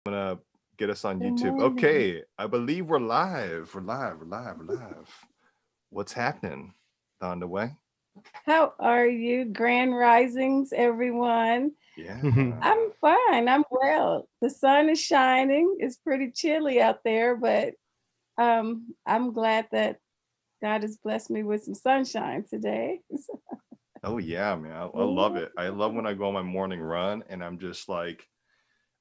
I'm gonna get us on Good YouTube. morning. Okay, I believe we're live. We're live. What's happening, Thandiwe? How are you? Grand risings, everyone. Yeah. I'm fine. I'm well. The sun is shining. It's pretty chilly out there, but I'm glad that God has blessed me with some sunshine today. Oh yeah, man. I love Yeah. it. I love when I go on my morning run and I'm just like,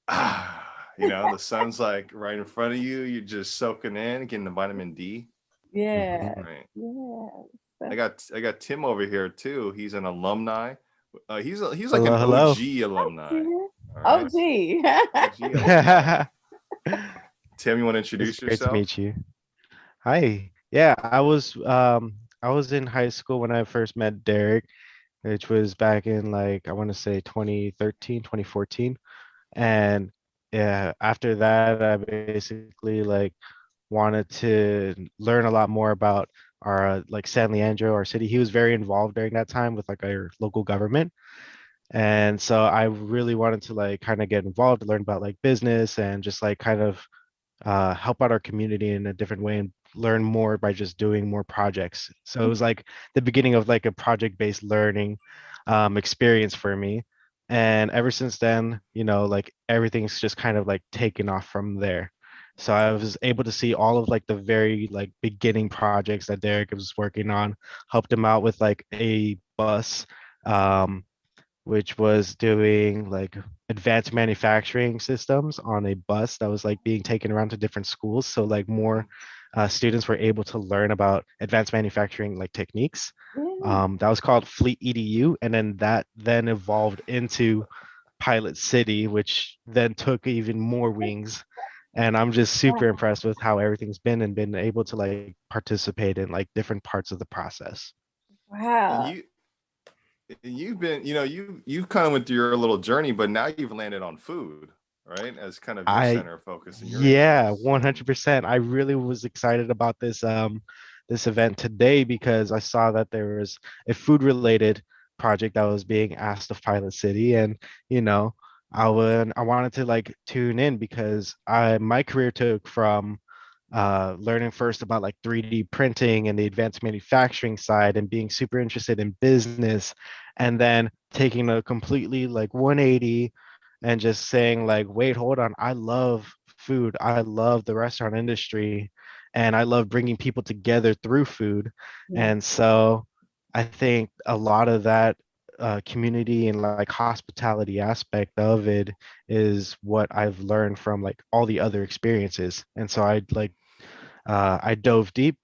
the sun's like right in front of you. You're just soaking in, getting the vitamin D. Yeah. Right. Yes. I got Tim over here too. He's an alumni. He's like an Hello, hello. OG alumni. Yeah. All Oh, right. gee. OG alumni. Tim, you want to It's introduce great to yourself? meet you. Hi. Yeah, I was in high school when I first met Derek, which was back in like I want to say 2013, 2014. And yeah, after that I basically like wanted to learn a lot more about our like San Leandro, our city. He was very involved during that time with like our local government. And so I really wanted to like kind of get involved, learn about like business and just like kind of help out our community in a different way and learn more by just doing more projects. So it was like the beginning of like a project-based learning experience for me. And ever since then, like everything's just kind of like taken off from there. So I was able to see all of like the very like beginning projects that Derek was working on, helped him out with like a bus. Um, which was doing like advanced manufacturing systems on a bus that was like being taken around to different schools. So like more students were able to learn about advanced manufacturing like techniques. Yeah. That was called Fleet EDU, and then that then evolved into Pilot City, which then took even more wings. And I'm just super impressed with how everything's been and been able to like participate in like different parts of the process. And Wow. you've been, you've kind of went through your little journey, but now you've landed on food, right? As kind of your I center of focus and your Yeah, interests. 100%. I really was excited about this event today because I saw that there was a food related project that was being asked of Pilot City, and you know, I wanted to like tune in because I my career took from learning first about like 3D printing and the advanced manufacturing side and being super interested in business, and then taking a completely like 180 and just saying like, wait, hold on, I love food, I love the restaurant industry, and I love bringing people together through food. Yeah. And so I think a lot of that community and like hospitality aspect of it is what I've learned from like all the other experiences. And so I dove deep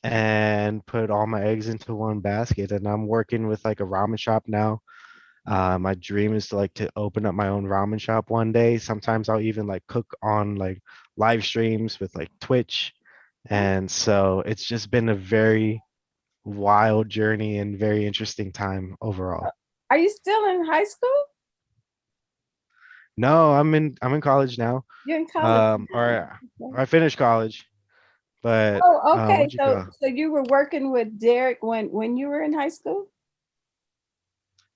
and put all my eggs into one basket, and I'm working with like a ramen shop now. My dream is to like to open up my own ramen shop one day. Sometimes I'll even like cook on like live streams with like Twitch. And so it's just been a very wild journey and very interesting time overall. Are you still in high school? No, I'm in college now. You're in college Or now. I finished college, but Oh, okay. what'd you So call? so you were working with Derek when you were in high school?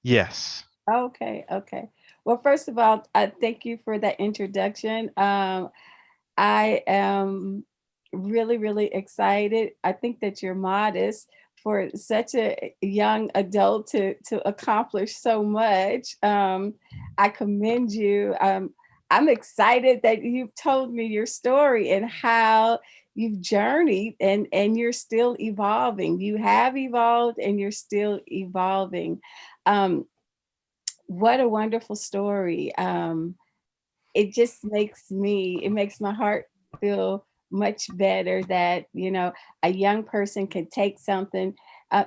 Yes. Okay, okay. Well, first of all, I thank you for that introduction. I am really, really excited. I think that you're modest for such a young adult to accomplish so much. I commend you. I'm excited that you've told me your story and how you've journeyed and you're still evolving. You have evolved and you're still evolving. Um, what a wonderful story. It makes my heart feel much better that, a young person can take something.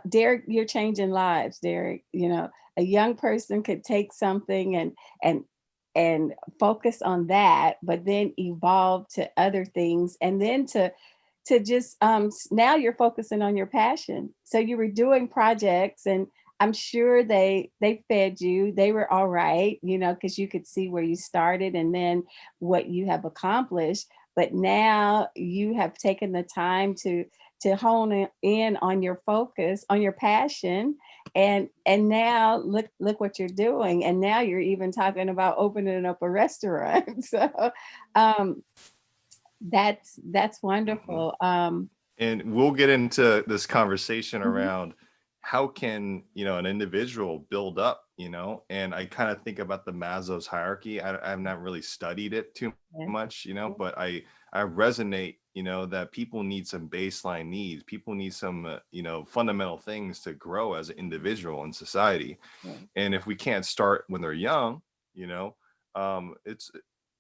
Derek, you're changing lives, Derek. A young person could take something and and focus on that, but then evolve to other things and then to just now you're focusing on your passion. So you were doing projects and I'm sure they fed you. They were all right, because you could see where you started and then what you have accomplished. But now you have taken the time to hone in on your focus, on your passion, and now look what you're doing, and now you're even talking about opening up a restaurant. So that's Mhm. wonderful. And we'll get into this conversation Mhm. around how can, an individual build up, and I kind of think about the Maslow's hierarchy. I've not really studied it too Yes, much, yes, but I resonate, that people need some baseline needs. People need some, fundamental things to grow as an individual in society. yes, And if we can't start when they're young, you know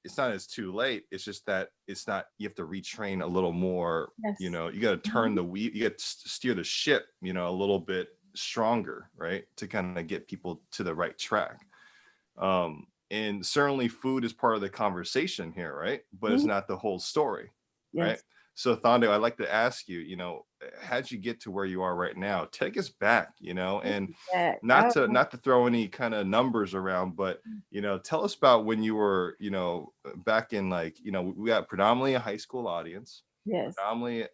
it's not as too late. It's just that it's not, you have to retrain a little more. yes. You got to turn Mhm. the wheel, you got to steer the ship, a little bit stronger, right, to kind of get people to the right track. And certainly food is part of the conversation here, right, but it's Mhm. not the whole story, right? Yes. So Thando, I'd like to ask you, how'd you get to where you are right now? Take us back, and That, not to oh, not to throw any kind of numbers around, but tell us about when you were, back in, like, we got predominantly a high school audience, yes. predominantly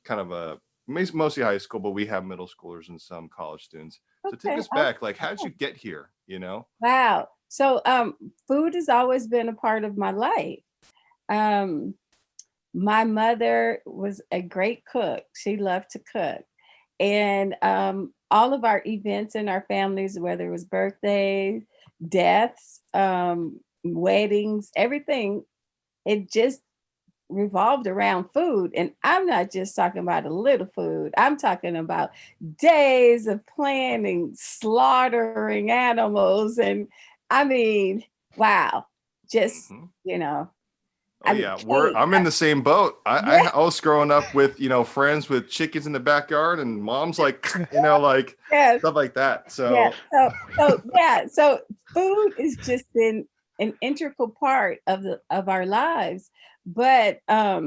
kind of a mostly high school, but we have middle schoolers and some college students. So take Okay. us back, like, how did you get here? Wow. So food has always been a part of my life. Um, my mother was a great cook. She loved to cook. And all of our events in our families, whether it was birthdays, deaths, weddings, everything, it just revolved around food. And I'm not just talking about a little food, I'm talking about days of planning, slaughtering animals. And I mean, wow, just, Hmm. you know, Oh I mean, yeah, cake. I'm in the same boat. Yeah, I was growing up with, friends with chickens in the backyard, and mom's like, like yes, stuff like that. yeah. So So food has just been an integral part of our lives. But I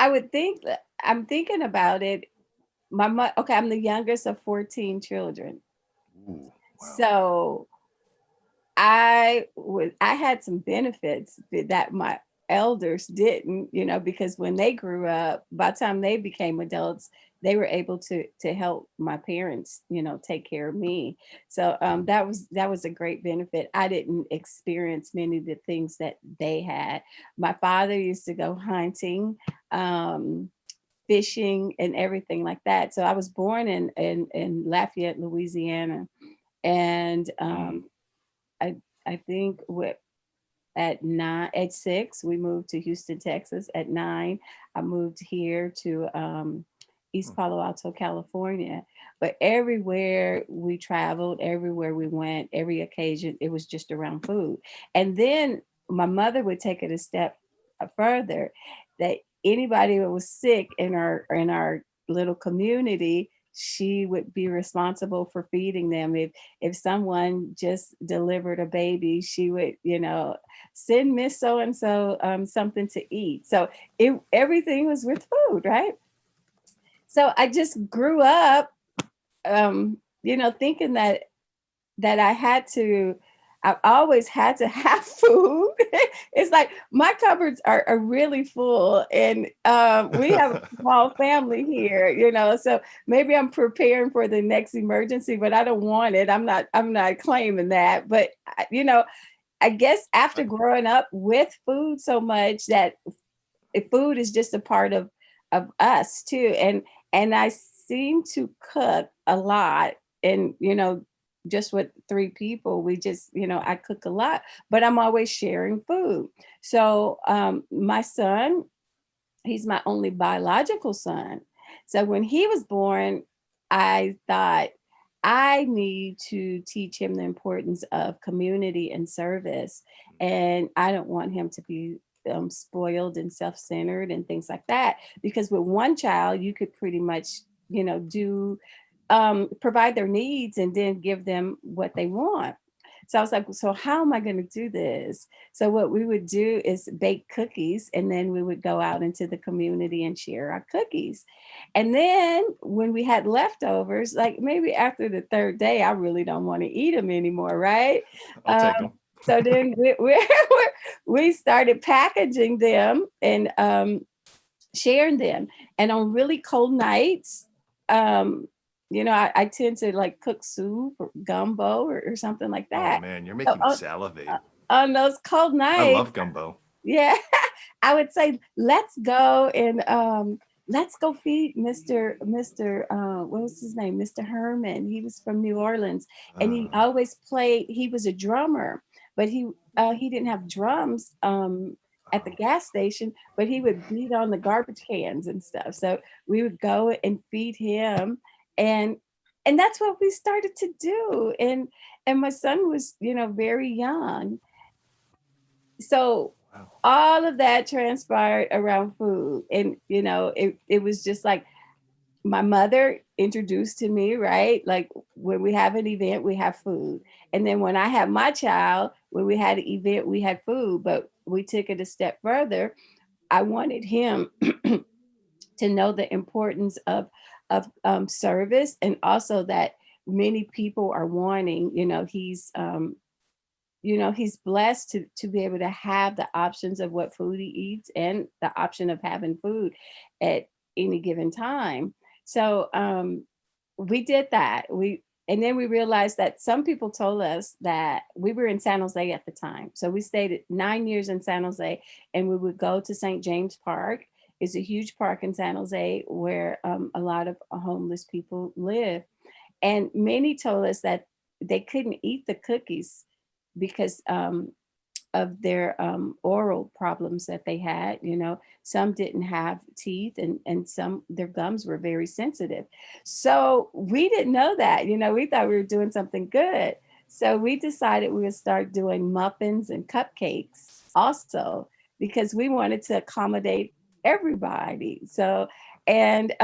would think that I'm thinking about it. Okay, I'm the youngest of 14 children. ooh, wow. So I had some benefits that my elders didn't, because when they grew up, by the time they became adults, they were able to help my parents, take care of me. So that was a great benefit. I didn't experience many of the things that they had. My father used to go hunting, fishing, and everything like that. So I was born in Lafayette, Louisiana, and Mm, I I think at 6 we moved to Houston, Texas. At 9 I moved here to East mm, Palo Alto, California. But everywhere we traveled, everywhere we went, every occasion, it was just around food. And then my mother would take it a step further, that anybody that was sick in our little community, she would be responsible for feeding them. If someone just delivered a baby, she would, send Miss So and so something to eat. So everything was with food, right? So I just grew up, thinking that I always had to have food. It's like my cupboards are really full, and we have a small family here, so maybe I'm preparing for the next emergency, but I don't want it. I'm not claiming that, but I guess after right. growing up with food so much, that food is just a part of us too. And I seem to cook a lot, and just with 3 people, we just, I cook a lot, but I'm always sharing food. So my son, he's my only biological son. So when he was born, I thought I need to teach him the importance of community and service. And I don't want him to be spoiled and self-centered and things like that. Because with one child, you could pretty much, do provide their needs and then give them what they want. So I was like, so how am I going to do this? So what we would do is bake cookies, and then we would go out into the community and share our cookies. And then when we had leftovers, like maybe after the third day, I really don't want to eat them anymore, right? I'll Um, take them. so then we started packaging them and sharing them. And on really cold nights, um, You know, I tend to like cook soup or gumbo or something like Oh that. man, you're So making me salivate. on those cold I nights, love gumbo. yeah, I would say let's go and let's go feed Mr. What was his name? Mr. Herman. He was from New Orleans, and he always played. He was a drummer, but he didn't have drums at the gas station, but he would beat on the garbage cans and stuff. So we would go and feed him, and and that's what we started to do. And my son was, you know, very young, so Wow. all of that transpired around food. And you know, it was just like my mother introduced to me, right? Like when we have an event, we have food. And then when I had my child, when we had an event, we had food, but we took it a step further. I wanted him to know the importance of service, and also that many people are wanting, you know, he's blessed to be able to have the options of what food he eats and the option of having food at any given time. So we did that. And then we realized that some people told us that we were in San Jose at the time. So we stayed 9 years in San Jose, and we would go to St. James Park. It's a huge park in San Jose where a lot of homeless people live. And many told us that they couldn't eat the cookies because of their oral problems that they had. You know, some didn't have teeth, and some, their gums were very sensitive. So we didn't know that. You know, we thought we were doing something good. So we decided we would start doing muffins and cupcakes also, because we wanted to accommodate everybody. So, and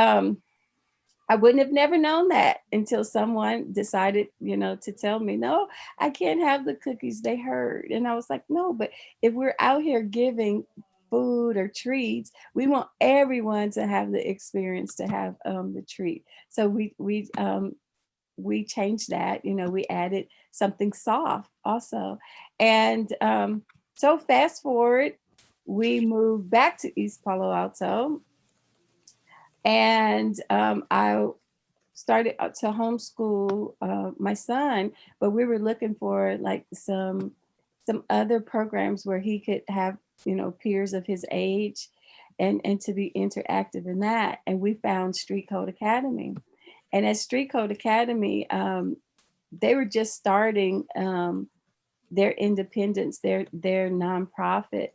I wouldn't have never known that until someone decided, you know, to tell me, no, I can't have the cookies, they hurt. And I was like, no, but if we're out here giving food or treats, we want everyone to have the experience to have the treat. So we changed that, you know, we added something soft also. And so fast forward, we moved back to East Palo Alto, and I started to homeschool my son, but we were looking for like some other programs where he could have, you know, peers of his age, and to be interactive in that. And we found Street Code Academy, and at Street Code Academy, they were just starting their independence, their nonprofit.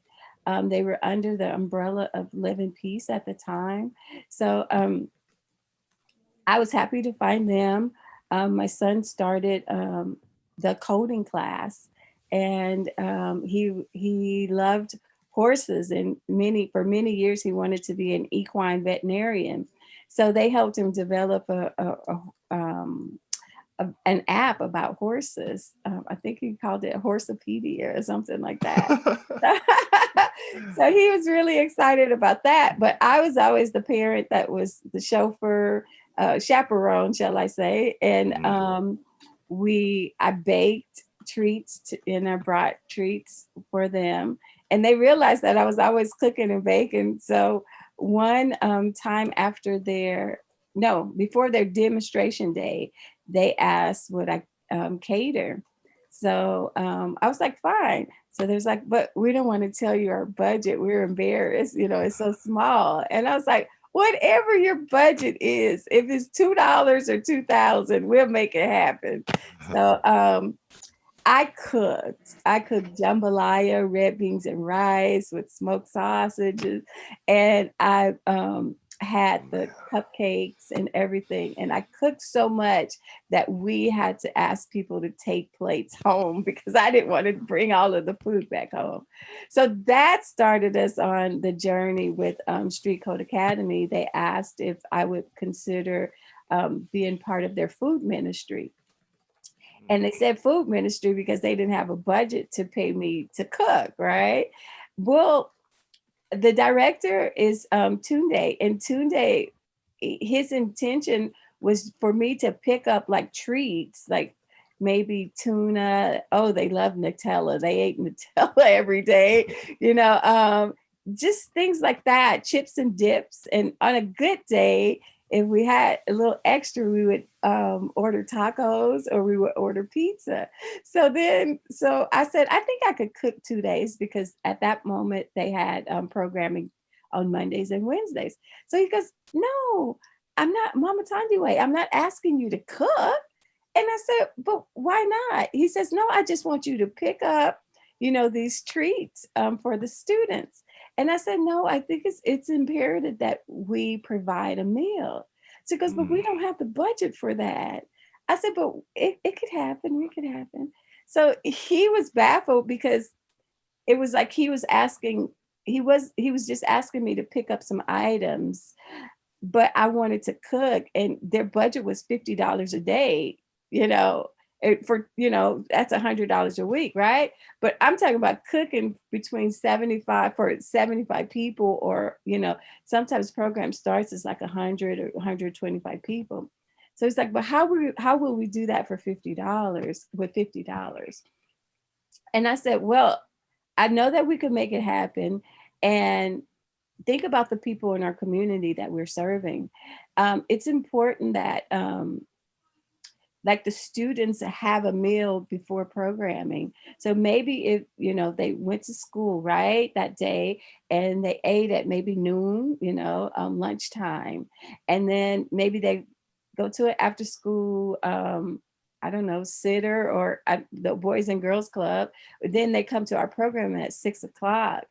They were under the umbrella of Live in Peace at the time. So I was happy to find them. My son started the coding class, and he loved horses, and for many years he wanted to be an equine veterinarian. So they helped him develop an app about horses. I think he called it Horsepedia or something like that. So he was really excited about that. But I was always the parent that was the chauffeur, chaperone, shall I say. And I baked treats and I brought treats for them. And they realized that I was always cooking and baking. So one time before their demonstration day, they asked would I cater. So I was like, fine. So there's like, but we don't want to tell you our budget. We're embarrassed, you know, it's so small. And I was like, whatever your budget is, if it's $2 or 2,000, we'll make it happen. So I cooked jambalaya, red beans and rice with smoked sausages, and I had the cupcakes and everything. And I cooked so much that we had to ask people to take plates home because I didn't want to bring all of the food back home. So that started us on the journey with Street Code Academy. They asked if I would consider being part of their food ministry. And they said food ministry because they didn't have a budget to pay me to cook, right? Well, the director is Tunde, and Tunde, his intention was for me to pick up like treats, like maybe tuna. Oh, they love Nutella. They ate Nutella every day, you know, just things like that, chips and dips. And on a good day, if we had a little extra, we would order tacos or we would order pizza. So I said, I think I could cook 2 days because at that moment they had programming on Mondays and Wednesdays. So he goes, no, I'm not, Mama Thandiwe, I'm not asking you to cook. And I said, but why not? He says, no, I just want you to pick up, these treats for the students. And I said, no, I think it's imperative that we provide a meal. So he goes, but we Mm. don't have the budget for that. I said, but it could happen. It could happen. So he was baffled because it was like he was asking, he was just asking me to pick up some items, but I wanted to cook and their budget was $50 a day, that's $100 a week, right? But I'm talking about cooking between 75 for 75 people, or, sometimes program starts as like 100 or 125 people. So it's like, but how will we do that for $50 with $50? And I said, well, I know that we could make it happen. And think about the people in our community that we're serving. It's important that like the students have a meal before programming. So maybe if they went to school right that day and they ate at maybe noon, lunchtime, and then maybe they go to an after school I don't know, sitter or the Boys and Girls Club. Then they come to our program at 6 o'clock.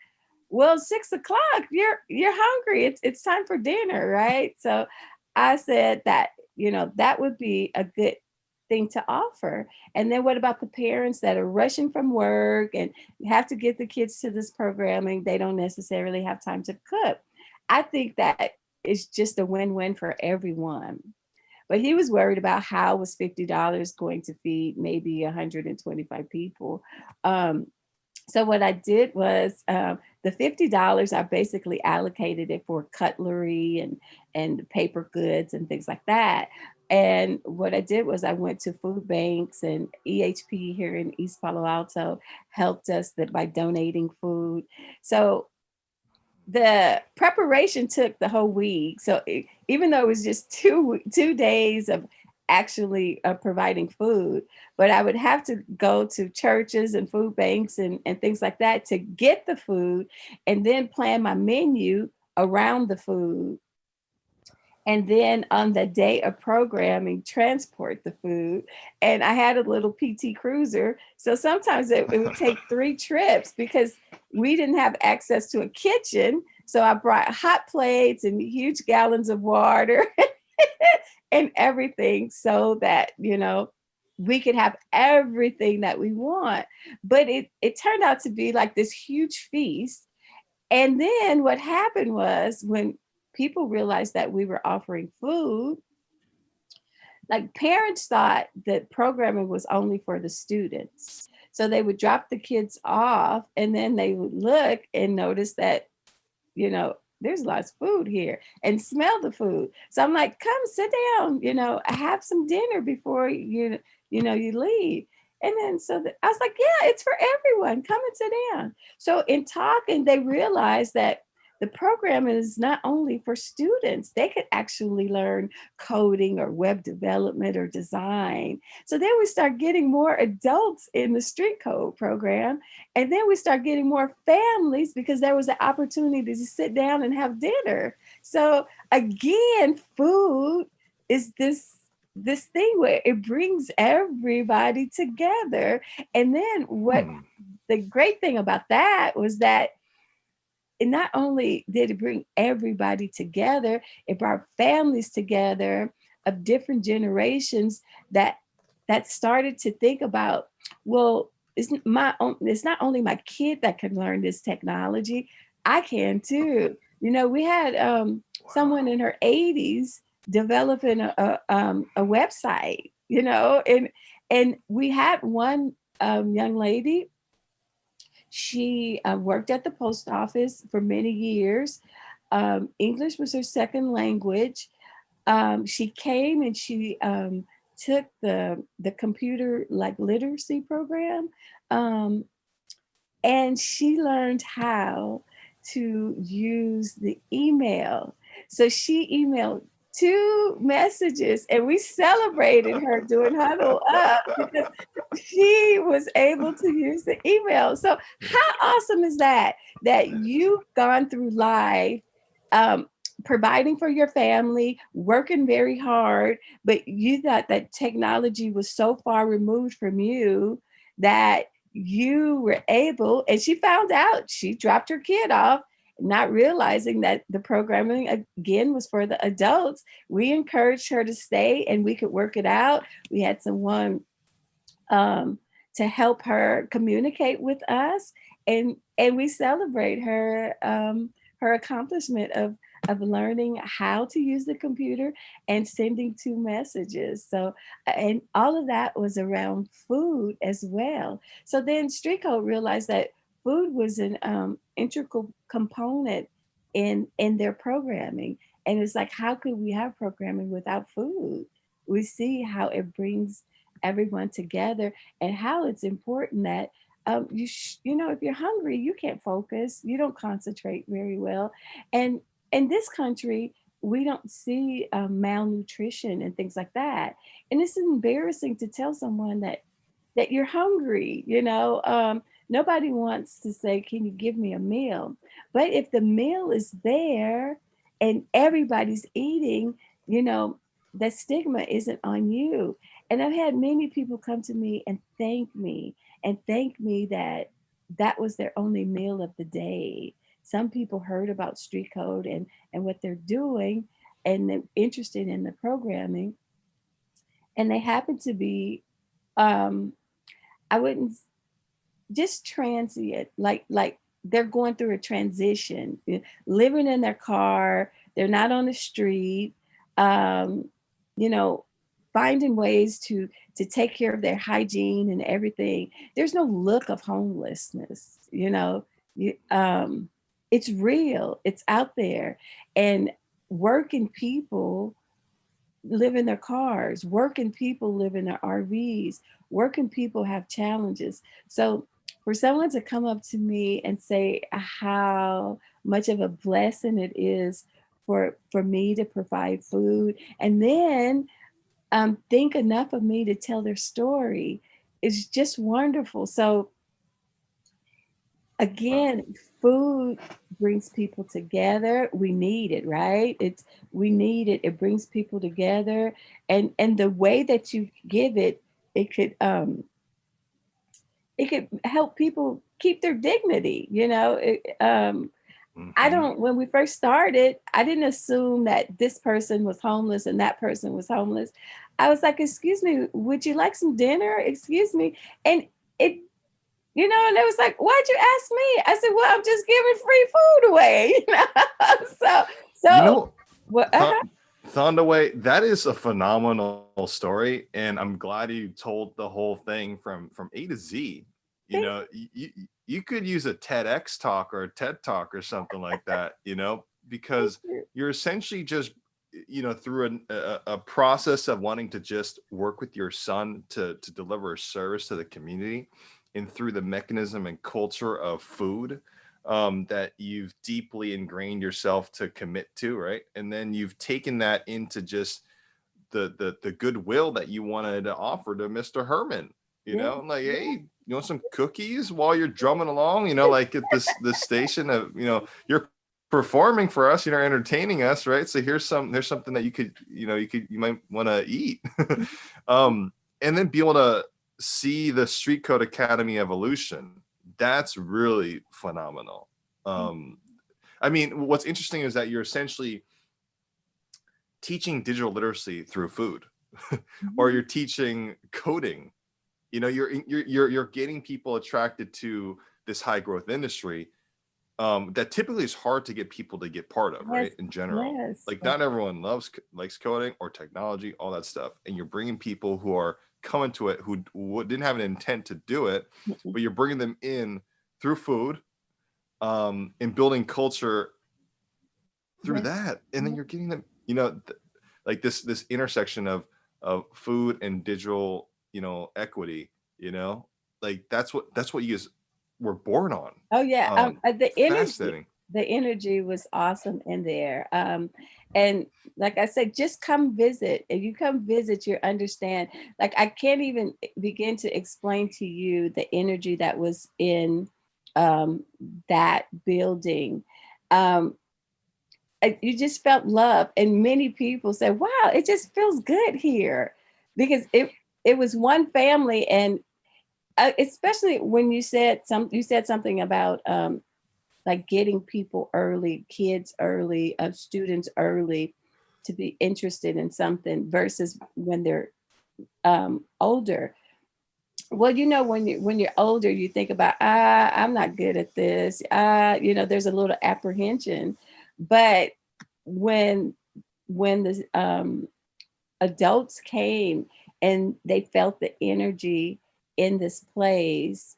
Well, 6 o'clock, you're hungry. It's time for dinner, right? So I said that, that would be a good thing to offer. And then what about the parents that are rushing from work and have to get the kids to this programming? They don't necessarily have time to cook. I think that it's just a win-win for everyone. But he was worried about how was $50 going to feed maybe 125 people. So what I did was the $50, I basically allocated it for cutlery and paper goods and things like that. And what I did was I went to food banks, and EHP here in East Palo Alto helped us by donating food. So the preparation took the whole week. So even though it was just 2 days of actually providing food, but I would have to go to churches and food banks and things like that to get the food, and then plan my menu around the food. And then on the day of programming, transport the food. And I had a little PT Cruiser. So sometimes it would take 3 trips because we didn't have access to a kitchen. So I brought hot plates and huge gallons of water and everything so that, we could have everything that we want. But it turned out to be like this huge feast. And then what happened was when people realized that we were offering food, like parents thought that programming was only for the students. So they would drop the kids off and then they would look and notice that, there's lots of food here and smell the food. So I'm like, come sit down, have some dinner before you leave. And then I was like, yeah, it's for everyone. Come and sit down. So in talking, they realized that the program is not only for students, they could actually learn coding or web development or design. So then we start getting more adults in the street code program. And then we start getting more families because there was an opportunity to sit down and have dinner. So again, food is this thing where it brings everybody together. And then what Hmm. the great thing about that was that it not only did it bring everybody together, it brought families together of different generations that started to think about, well, it's not only my kid that can learn this technology, I can too. We had someone Wow. in her 80s developing a website, and we had one young lady. She worked at the post office for many years. English was her second language. She came and she took the computer like literacy program, um, and she learned how to use the email. So she emailed 2 messages, and we celebrated her doing Huddle Up because she was able to use the email. So how awesome is that? That you've gone through life, um, providing for your family, working very hard, but you thought that technology was so far removed from you that you were able, and she found out, she dropped her kid off, not realizing that the programming again was for the adults. We encouraged her to stay and we could work it out. We had someone um, to help her communicate with us, and we celebrate her her accomplishment of learning how to use the computer and sending 2 messages. So, and all of that was around food as well. So then Street Code realized that food was an integral component in their programming, and it's like, how could we have programming without food? We see how it brings everyone together and how it's important that you know, if you're hungry you can't focus, you don't concentrate very well. And in this country we don't see malnutrition and things like that, and it's embarrassing to tell someone that you're hungry, you know. Nobody wants to say, can you give me a meal? But if the meal is there and everybody's eating, you know, that stigma isn't on you. And I've had many people come to me and thank me that that was their only meal of the day. Some people heard about Street Code and what they're doing, and they're interested in the programming, and they happen to be um, I wouldn't, just transient, like they're going through a transition, living in their car, they're not on the street, um, you know, finding ways to take care of their hygiene and everything. There's no look of homelessness, you know. It's real, it's out there, and working people live in their cars, working people live in their RVs, working people have challenges. So for someone to come up to me and say how much of a blessing it is for me to provide food, and then think enough of me to tell their story, is just wonderful. So Wow. again, food brings people together. We need it, right? We need it. It brings people together, and the way that you give it, it could it could help people keep their dignity. You know, I Hmm. don't. When we first started, I didn't assume that this person was homeless and that person was homeless. I was like, "Excuse me, would you like some dinner? Excuse me," and it, you know, and it was like, why'd you ask me? I said, well, I'm just giving free food away. You know? so, You so, know, well, Th- Thondiwe, that is a phenomenal story, and I'm glad you told the whole thing from A to Z. You thank know, you could use a TEDx talk or a TED talk or something like that. You know, because you. you're essentially just, you know, through a process of wanting to just work with your son to deliver a service to the community, and through the mechanism and culture of food, that you've deeply ingrained yourself to commit to, right? And then you've taken that into just the goodwill that you wanted to offer to Mr. Herman. You Yeah, know, like, yeah, hey, you want some cookies while you're drumming along? You know, like at this station of, you know, you're performing for us, you know, entertaining us, right? So here's something that you could, you might want to eat. And then be able to see the Street Code Academy evolution. That's really phenomenal. Um, I mean, what's interesting is that you're essentially teaching digital literacy through food, or mhm. you're teaching coding. You know, you're getting people attracted to this high growth industry, that typically is hard to get people to get part of, Yes, right? In general, yes, like not everyone likes coding or technology, all that stuff, and you're bringing people who are coming to it who didn't have an intent to do it, mhm, but you're bringing them in through food, and building culture through yes, that, and then yes, you're getting them, you know, like this intersection of food and digital, you know, equity, you know, like that's what you guys were born on. oh yeah, the energy, Fascinating. the energy was awesome in there. And like I said, just come visit. If you come visit, you understand. Like I can't even begin to explain to you the energy that was in that building. Um, you just felt love, and many people said, "Wow, it just feels good here," because it was one family, and especially when you said something about like getting people early, kids early, students early, to be interested in something versus when they're older. Well, when you're older, you think about, I'm not good at this. There's a little apprehension, but when the adults came and they felt the energy in this place,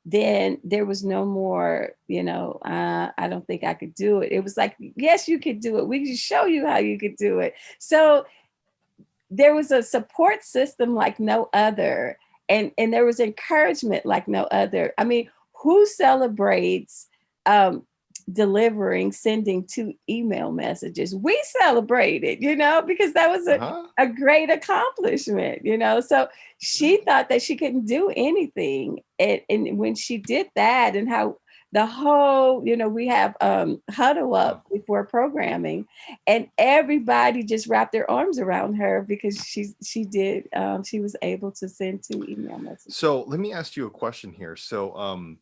then there was no more, I don't think I could do it. It was like, yes, you could do it. We can show you how you could do it. So there was a support system like no other. And there was encouragement like no other. I mean, who celebrates sending 2 email messages? We celebrated, because that was Uh-huh. a great accomplishment, So she thought that she couldn't do anything. And when she did that, and how the whole, we have huddle up before programming, and everybody just wrapped their arms around her because she was able to send 2 email messages. So let me ask you a question here. So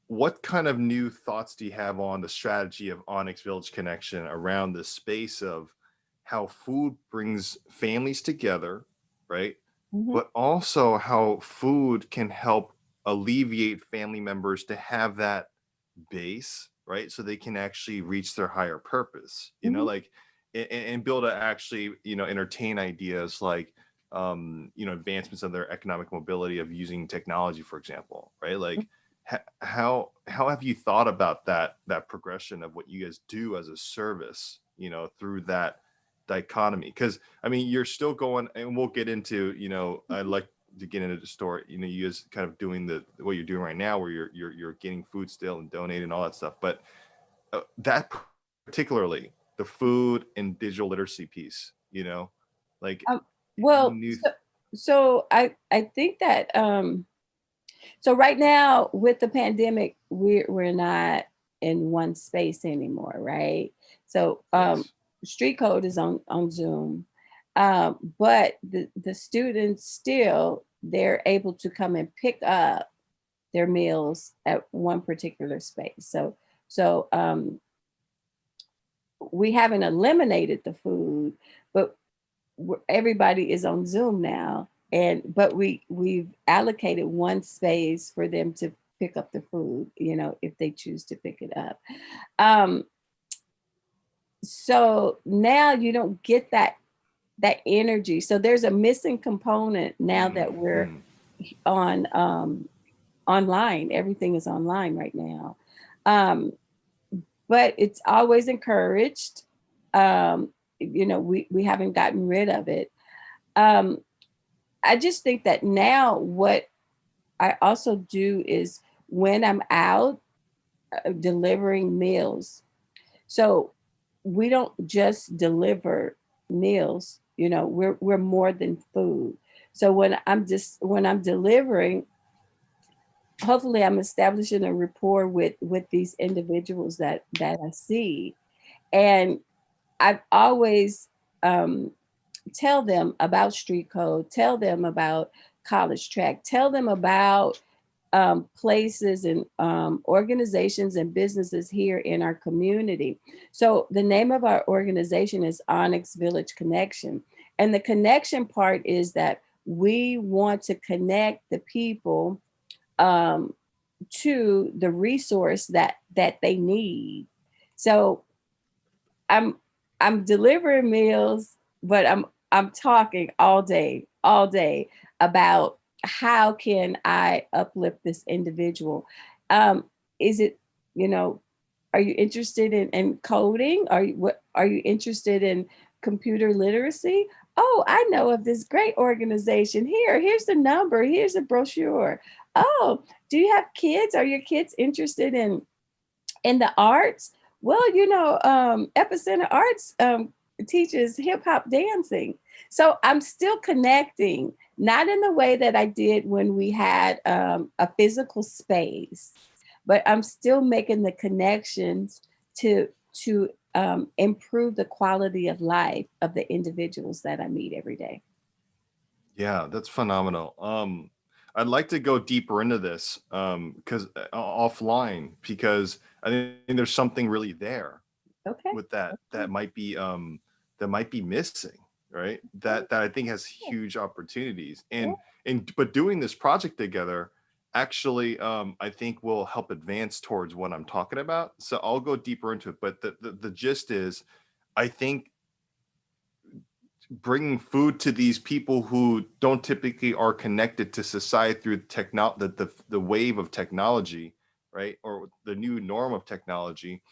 what kind of new thoughts do you have on the strategy of Onyxx Village Connection around the space of how food brings families together, right? Mhm. But also how food can help alleviate family members to have that base, right? So they can actually reach their higher purpose, Mhm. like, and build to actually, entertain ideas like, advancements of their economic mobility of using technology, for example, right? Like, how have you thought about that progression of what you guys do as a service, through that dichotomy? Because I mean, you're still going, and we'll get into, I'd like to get into the story, you guys kind of doing what you're doing right now, where you're getting food still and donating and all that stuff, but that particularly the food and digital literacy piece, like, Um, any well, new so I think that so right now with the pandemic, we're not in one space anymore, right? So yes. street code is on Zoom, but the students still, they're able to come and pick up their meals at one particular space. So we haven't eliminated the food, but everybody is on Zoom now, and but we've allocated one space for them to pick up the food, if they choose to pick it up. Um, so now you don't get that energy. So there's a missing component now that we're Mhm. on online. Everything is online right now. Um, but it's always encouraged. We haven't gotten rid of it. Um, I just think that now what I also do is when I'm out delivering meals. So we don't just deliver meals, we're more than food. So when I'm delivering, hopefully I'm establishing a rapport with these individuals that I see. And I've always um, tell them about street code, tell them about college track, tell them about places and organizations and businesses here in our community. So the name of our organization is Onyxx Village Connection. And the connection part is that we want to connect the people um, to the resource that they need. So I'm I'm delivering meals, but I'm talking all day about how can I uplift this individual. Is it, you know, are you interested in coding? Are you interested in computer literacy? Oh, I know of this great organization. Here's the number, here's a brochure. Oh, do you have kids? Are your kids interested in In the arts, well, you know, Epicenter Arts teaches hip hop dancing. So I'm still connecting, not in the way that I did when we had a physical space, but I'm still making the connections to improve the quality of life of the individuals that I meet every day. Yeah, that's phenomenal. I'd like to go deeper into this because offline, because I think there's something really there Okay. with that that might be missing, right? That I think has huge opportunities. And but doing this project together actually I think will help advance towards what I'm talking about. So I'll go deeper into it. But the gist is I think bringing food to these people who don't typically are connected to society through the wave of technology, right, or the new norm of technology,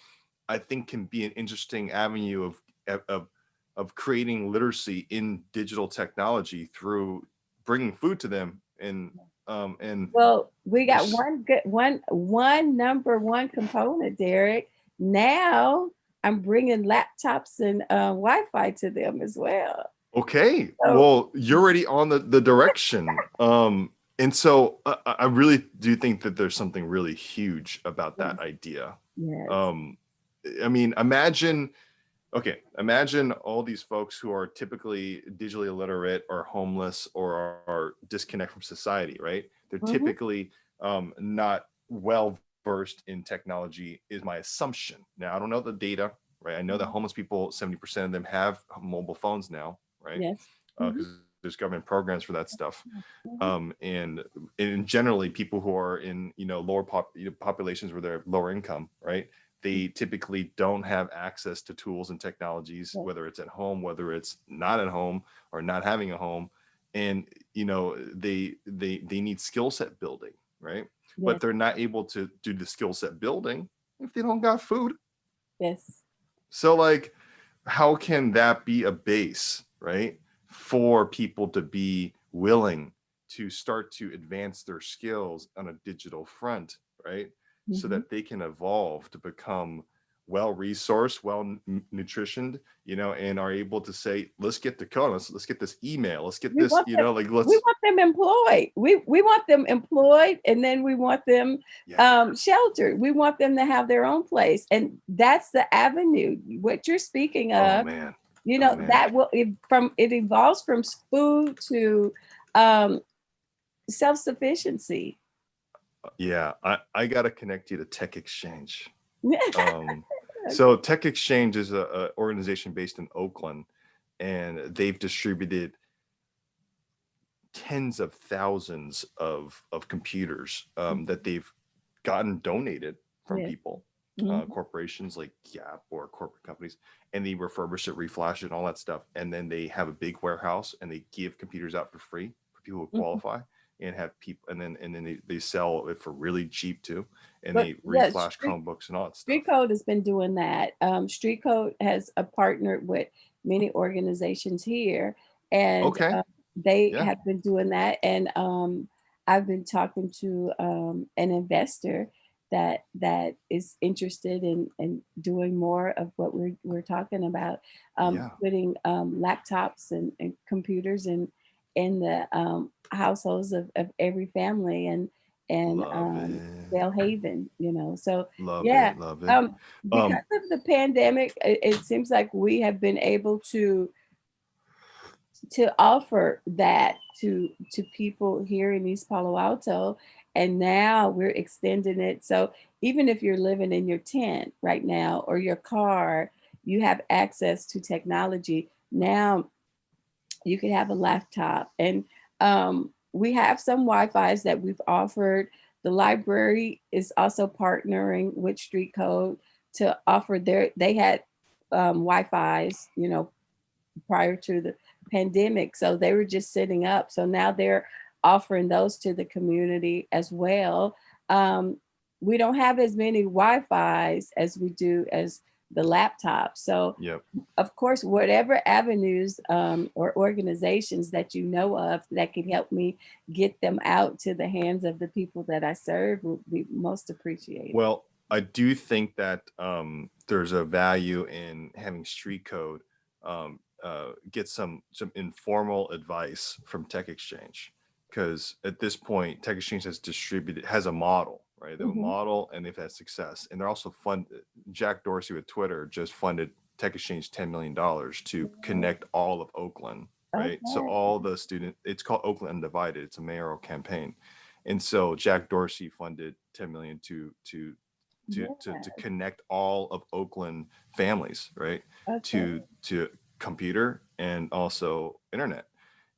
I think can be an interesting avenue of creating literacy in digital technology through bringing food to them. And Well, we got just one number one component, Derek. Now I'm bringing laptops and Wi-Fi to them as well. okay, So well, you're already on the direction. And so I really do think that there's something really huge about that idea. yes, um I mean, imagine all these folks who are typically digitally illiterate or homeless or are disconnected from society, right? They're hmm typically not well versed in technology, is my assumption. Now I don't know the data, right? I know that homeless people, 70% of them have mobile phones now, right? yes, hmm Because there's government programs for that stuff. hmm And generally people who are in lower populations where they're lower income, right, they typically don't have access to tools and technologies, yes, whether it's at home, whether it's not at home or not having a home. And they need skill set building, right? But yes, they're not able to do the skill set building if they don't got food. yes, So like, how can that be a base, right, for people to be willing to start to advance their skills on a digital front, right? So hmm that they can evolve to become well resourced, well nutritioned, and are able to say, let's get the code, let's get this email, let's get we this, want them. like We let's want them employed. We want them employed, and then we want them yeah. sheltered. We want them to have their own place, and that's the avenue. What you're speaking Oh of, man. you Oh know, man. that will it evolves from food to um, self-sufficiency. Yeah, I gotta connect you to Tech Exchange. Um, so Tech Exchange is a organization based in Oakland, and they've distributed tens of thousands of computers that they've gotten donated from Yes. people, Mhm. corporations like Gap or corporate companies, and they refurbish it, reflash it, and all that stuff. And then they have a big warehouse, and they give computers out for free for people who Mhm. qualify, and have people, and then they sell it for really cheap too, and But they yeah, reflash Chromebooks and all that Street stuff. Code has been doing that. Street Code has partnered with many organizations here, and Okay, they yeah, have been doing that. And I've been talking to an investor that is interested in doing more of what we're talking about, yeah, putting laptops and computers in the households of every family and love it, Bell Haven, you know. So love yeah, it, love it. um, because Um, of the pandemic, it seems like we have been able to offer that to people here in East Palo Alto, and now we're extending it. So even if you're living in your tent right now or your car, you have access to technology. Now you could have a laptop, and we have some Wi-Fi's that we've offered. The library is also partnering with Street Code to offer they had Wi-Fi's, you know, prior to the pandemic. So they were just sitting up. So now they're offering those to the community as well. Um, we don't have as many Wi-Fi's as we do as the laptops. So yep. of course, whatever avenues or organizations that you know of that can help me get them out to the hands of the people that I serve will be most appreciated. Well, I do think that there's a value in having street code get some informal advice from Tech Exchange, because at this point Tech Exchange has a model, right? They have a Mhm. model and they've had success, and they're also Jack Dorsey with Twitter just funded Tech Exchange $10 million to Yeah. connect all of Oakland, right? So Okay. all the it's called Oakland Undivided. It's a mayoral campaign, and so Jack Dorsey funded 10 million to Yeah. connect all of Oakland families, right, Okay. to computer and also internet.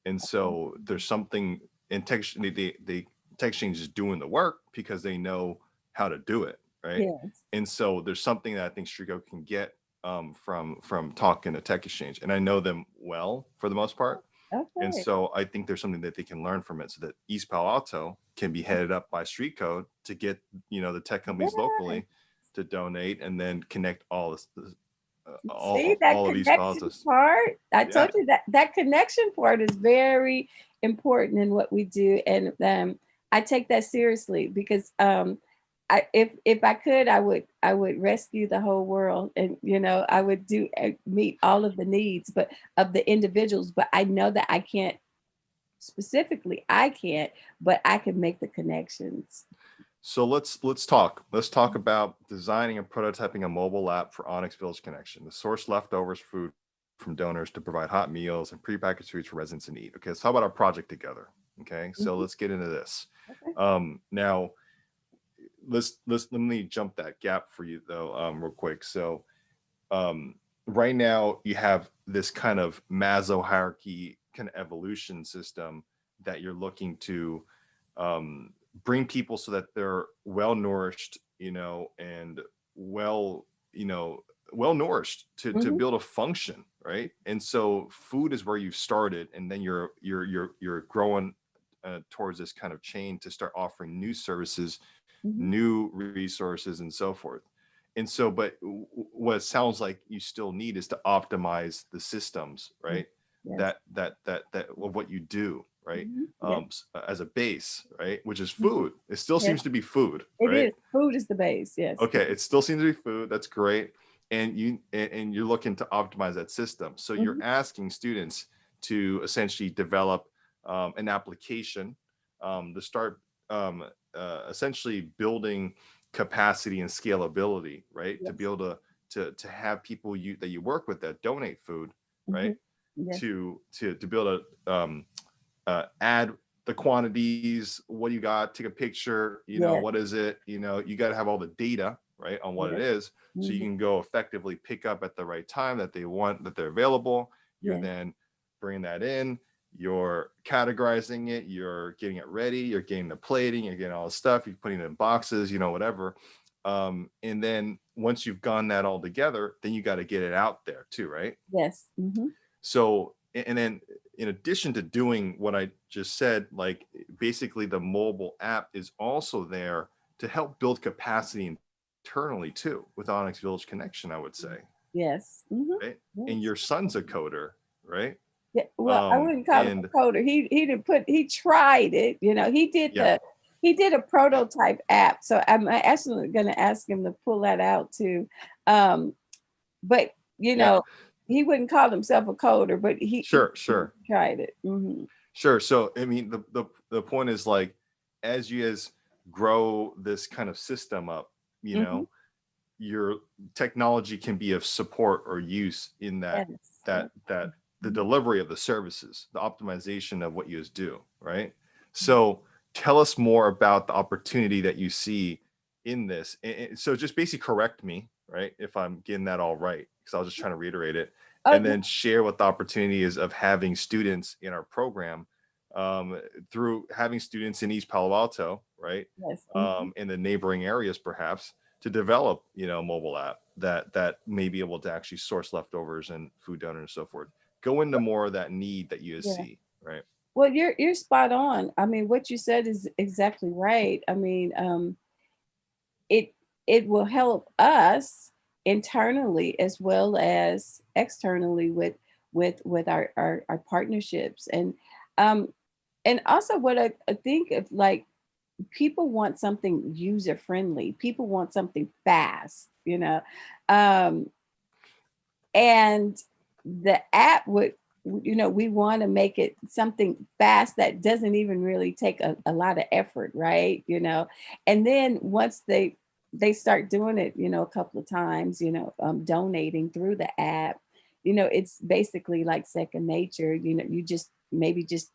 And so there's something in Tech Exchange is doing the work because they know how to do it, right? Yes. And so there's something that I think Strico can get from talking to Tech Exchange, and I know them well for the most part. And Okay. so I think there's something that they can learn from it, so that East Palo Alto can be headed up by Street Code to get, the tech companies Yeah. locally to donate, and then connect See that all of East Palo connection Alto. part? I Yeah. told you that that connection part is very important in what we do, and I take that seriously because if I could, I would rescue the whole world, and I would do meet all of the needs, but of the individuals. But I know that I can't specifically. I can't, but I can make the connections. So let's talk. Let's talk about designing and prototyping a mobile app for Onyxx Village Connection to source leftovers food from donors to provide hot meals and prepackaged foods for residents in need. Okay, so how about our project together? Okay, so Mhm. let's get into this. Okay. Now let me jump that gap for you though, real quick. So right now you have this kind of Maslow hierarchy kind of evolution system that you're looking to um, bring people so that they're well nourished, and well, well nourished to Mhm. build a function, right? And so food is where you've started, and then you're growing towards this kind of chain to start offering new services, Mhm. new resources, and so forth. And so, but what it sounds like you still need is to optimize the systems, Yes. right? Yes. That of what you do, right? Mhm. Yes. As a base, right? Which is Mhm. food. It still Yes. seems to be food, It right? is. Food is the base. Yes. Okay, it still seems to be food. That's great. And you're looking to optimize that system. So you're Mhm. asking students to essentially develop an application to start essentially building capacity and scalability, right? To be Yes. able to have people that you work with that donate food, right? Mhm. Yes. To be able to add the quantities, what you got, take a picture, Yes. what is it, you got to have all the data, right, on what it Yes. is, so you Mhm. can go effectively pick up at the right time that they want, that they're available. You're Yes. then bringing that in, you're categorizing it, you're getting it ready, you're getting the plating, you're getting all the stuff, you're putting it in boxes, whatever. And then once you've gone that all together, then you got to get it out there too, right? Yes. Mhm. So, and then in addition to doing what I just said, like basically the mobile app is also there to help build capacity internally too with Onyxx Village Connection, I would say, Yes. Mhm. right? And Yes. your son's a coder, right? Yeah. Well, I wouldn't call him And a coder. He didn't put. He tried it. yeah, He did a prototype app. So I'm actually going to ask him to pull that out too. Um, but you yeah, know, he wouldn't call himself a coder, but he sure. tried it. Hmm. Sure. So, I mean, the point is like, as you guys grow this kind of system up, Hmm. your technology can be of support or use in that Yes. Yes. that the Mhm. delivery of the services, the optimization of what you guys do, right? So, tell us more about the opportunity that you see in this. And so, just basically correct me, right, if I'm getting that all right, because I was just trying to reiterate it, Oh, and then share what the opportunity is of having students in our program, through having students in East Palo Alto, right, yes. Hmm. in the neighboring areas, perhaps, to develop, a mobile app that may be able to actually source leftovers and food donors and so forth. Go into more of that need that you Yeah. see, right? Well, you're spot on. I mean, what you said is exactly right. I mean, it it will help us internally as well as externally with our partnerships, um and also what I think of, like, people want something user friendly. People want something fast, um, and the app would, we want to make it something fast that doesn't even really take a lot of effort, right? And then once they start doing it, a couple of times, donating through the app, it's basically like second nature. You just maybe just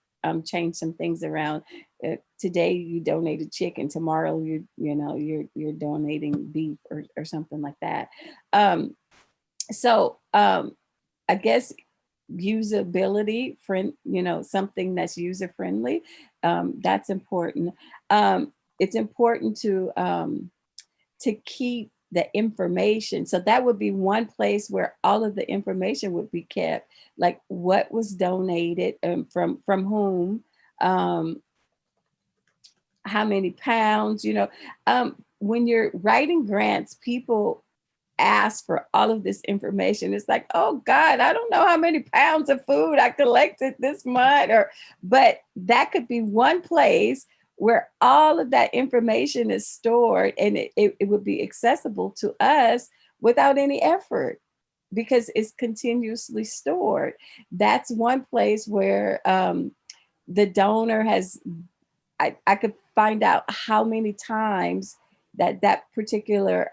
change some things around. Today you donated chicken, tomorrow you're donating beef or something like that. So I guess usability, something that's user friendly, that's important. It's important to keep the information. So that would be one place where all of the information would be kept, like what was donated, from whom, um, how many pounds. When you're writing grants, people ask for all of this information. It's like, oh God, I don't know how many pounds of food I collected this month, but that could be one place where all of that information is stored, and it would be accessible to us without any effort because it's continuously stored. That's one place where the donor has, I could find out how many times that particular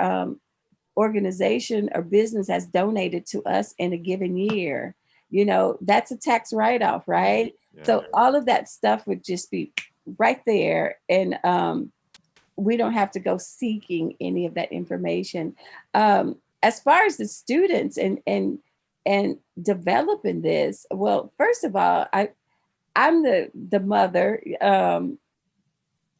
organization or business has donated to us in a given year. That's a tax write-off, right? Yeah. So all of that stuff would just be right there, and we don't have to go seeking any of that information. As far as the students and developing this, well, first of all, I'm the mother,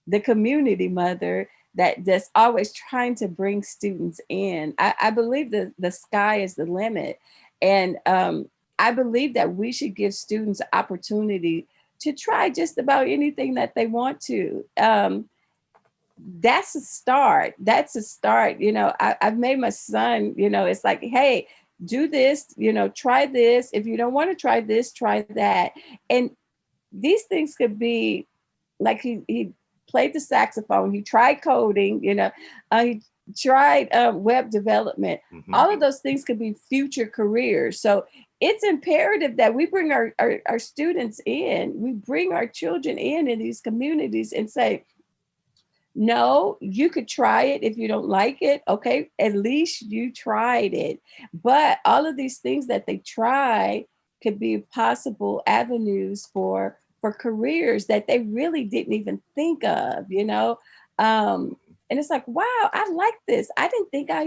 the community mother that's always trying to bring students in. I believe that the sky is the limit. And I believe that we should give students opportunity to try just about anything that they want to. That's a start. That's a start. I've made my son, it's like, hey, do this, try this. If you don't want to try this, try that. And these things could be like he played the saxophone, he tried coding, he tried web development. All of those things could be future careers. So it's imperative that we bring our students in, we bring our children in these communities and say, no, you could try it. If you don't like it, okay, at least you tried it. But all of these things that they try could be possible avenues for careers that they really didn't even think of. And it's like, wow, I like this. I didn't think I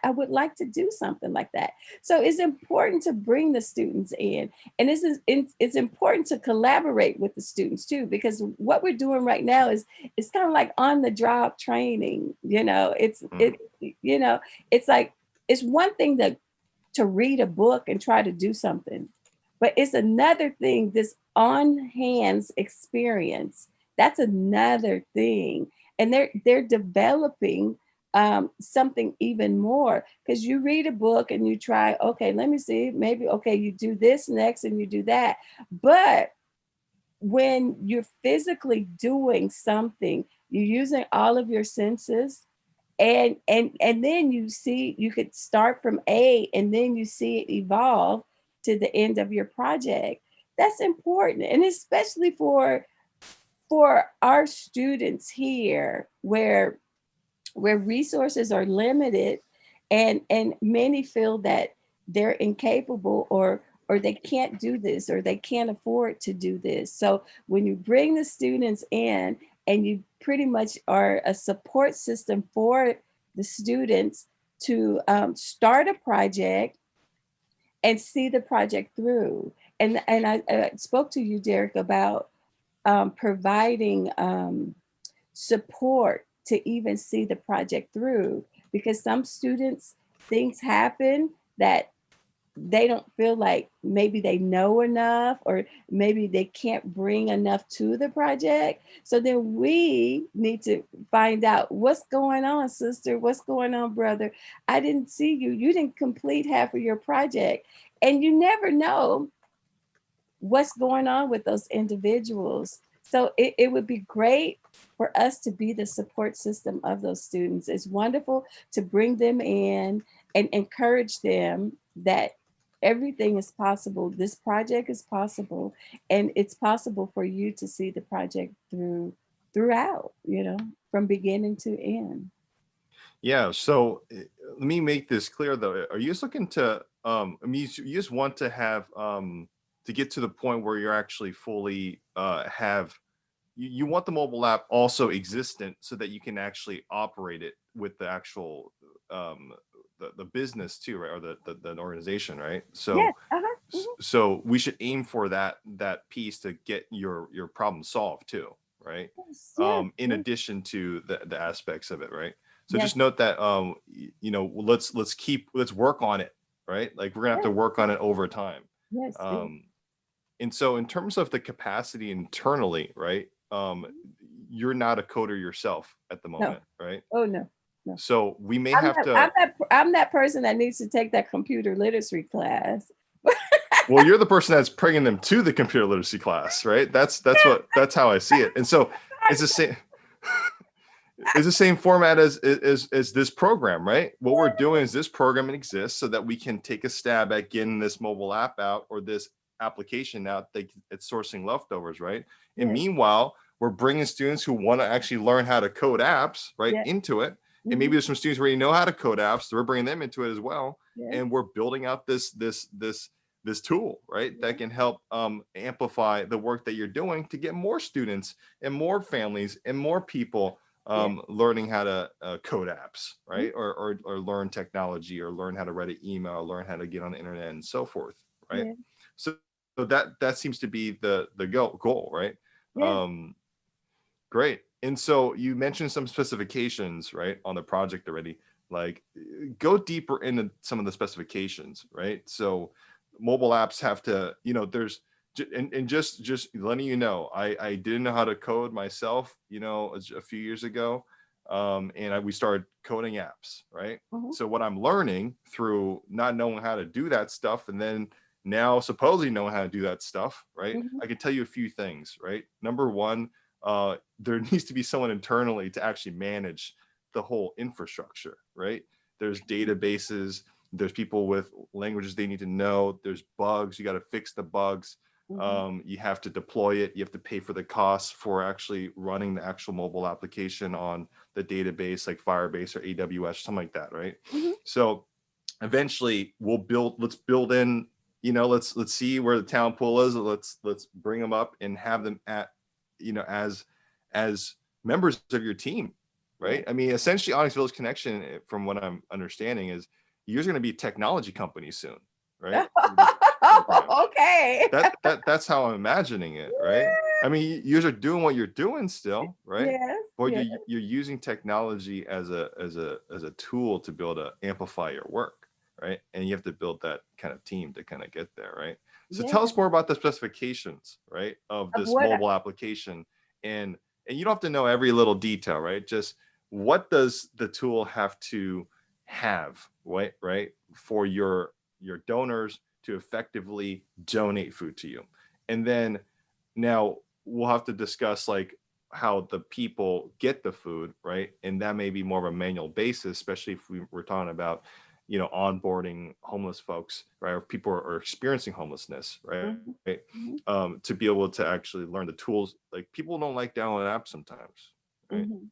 would like to do something like that. So it's important to bring the students in, and it's important to collaborate with the students too, because what we're doing right now is it's kind of like on the job training. It's like, it's one thing to read a book and try to do something, but it's another thing, this on hands experience. That's another thing. And they're developing something even more, because you read a book and you try, okay, let me see, maybe, okay, you do this next and you do that. But when you're physically doing something, you're using all of your senses, and then you could start from A and then you see it evolve to the end of your project. That's important, and especially for our students here, where resources are limited, and many feel that they're incapable, or they can't do this, or they can't afford to do this. So when you bring the students in and you pretty much are a support system for the students to start a project and see the project through. And I spoke to you, Derek, about providing support to even see the project through, because some students, things happen that they don't feel like maybe they know enough, or maybe they can't bring enough to the project. So then we need to find out, what's going on, sister? What's going on, brother? I didn't see you. You didn't complete half of your project. And you never know what's going on with those individuals. So it would be great for us to be the support system of those students. It's wonderful to bring them in and encourage them that everything is possible. This project is possible, and it's possible for you to see the project throughout, from beginning to end. Yeah. So let me make this clear though. Are you just looking to, you just want to have, to get to the point where you're actually fully you want the mobile app also existent so that you can actually operate it with the actual, the business too, right? Or the organization, right? So, Yes. Mhm. so we should aim for that piece to get your problem solved too, right? Yes, yes, In yes, addition to the aspects of it, right? So yes, just note that, let's work on it, right? Like we're gonna have to yes, work on it over time. yes, yes. And so in terms of the capacity internally, right? You're not a coder yourself at the No. moment, right? Oh, no, no. So we may I'm have that, to, I'm that person that needs to take that computer literacy class. well, you're the person that's bringing them to the computer literacy class, right? That's how I see it. And so it's the same. It's the same format as this program, right? What we're doing is this program exists so that we can take a stab at getting this mobile app out or this application out that it's sourcing leftovers, right? And Yes, meanwhile, we're bringing students who want to actually learn how to code apps, right, yes, into it. And mhm, maybe there's some students who already know how to code apps, so we're bringing them into it as well. yes, And we're building out this tool, right, that yes, can help amplify the work that you're doing to get more students and more families and more people yes, learning how to code apps, mhm, right? Or learn technology, or learn how to write an email, or learn how to get on the internet and so forth, right? yes, So that seems to be the goal, right? yes. Great. And so you mentioned some specifications, right, on the project already. Like, go deeper into some of the specifications, right? So mobile apps have to, there's and just letting you know, I didn't know how to code myself, a few years ago, and we started coding apps, right? Mhm, So what I'm learning through not knowing how to do that stuff, and then now supposedly knowing how to do that stuff, right? mhm, I can tell you a few things, right? Number one, there needs to be someone internally to actually manage the whole infrastructure, right? There's databases, there's people with languages they need to know, there's bugs, you got to fix the bugs. mhm, You have to deploy it, you have to pay for the costs for actually running the actual mobile application on the database like Firebase or AWS, something like that, right? mhm. So eventually let's build in, let's see where the talent pool is, let's bring them up and have them at, as members of your team, Yeah. right? I mean, essentially Onyxx Village Connection, from what I'm understanding, is you're going to be a technology company soon, right? Okay. That's how I'm imagining it, right? I mean, you are doing what you're doing still, right? Yes, But yes, you're using technology as a tool to be able to amplify your work, right? And you have to build that kind of team to kind of get there, right? So yes. tell us more about the specifications, right, of Of this what? mobile application, and you don't have to know every little detail, right? Just what does the tool have to have, right, for your donors to effectively donate food to you. And then now we'll have to discuss like how the people get the food, right? And that may be more of a manual basis, especially if we're talking about, onboarding homeless folks, right? Or people are experiencing homelessness, right? Mhm, mhm, To be able to actually learn the tools. Like, people don't like downloading apps sometimes, right? mhm.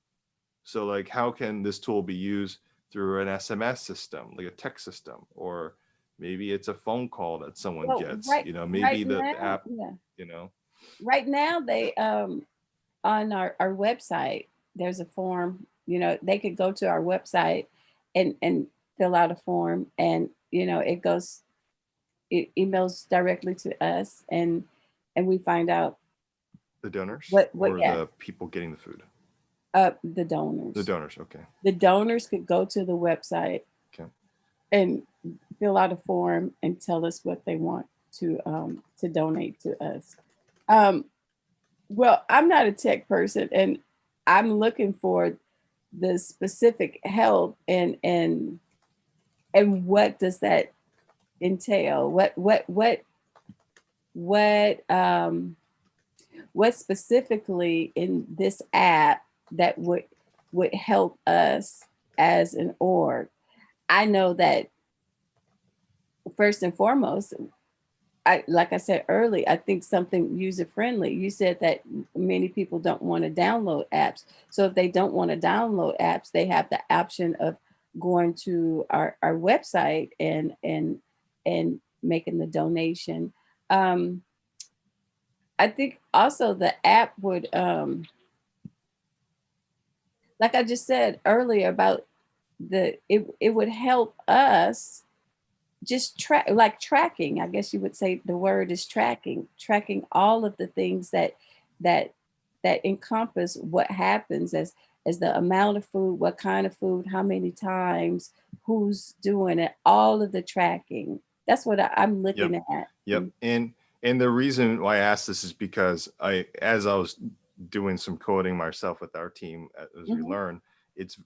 So like, how can this tool be used through an SMS system, like a text system, or maybe it's a phone call that someone Well, gets, right maybe the now, app, yeah. you know, Right now, they on our website, there's a form. They could go to our website and fill out a form, and it emails directly to us, and we find out the donors what or yeah, the people getting the food. the The donors. donors, okay. The donors could go to the website Okay. and fill out a form and tell us what they want to donate to us. Um, well, I'm not a tech person, and I'm looking for the specific help, and what does that entail? What what specifically in this app that would help us as an org. I know that first and foremost, like I said earlier, I think something user friendly. You said that many people don't want to download apps. So if they don't want to download apps, they have the option of going to our website and making the donation. I think also the app would, like I just said earlier about it would help us just track, like tracking, I guess you would say the word is tracking all of the things that that encompass what happens as the amount of food, what kind of food, how many times, who's doing it, all of the tracking. That's what I'm Yep. looking at. Yep. And the reason why I asked this is because as I was doing some coding myself with our team, as we learn, it's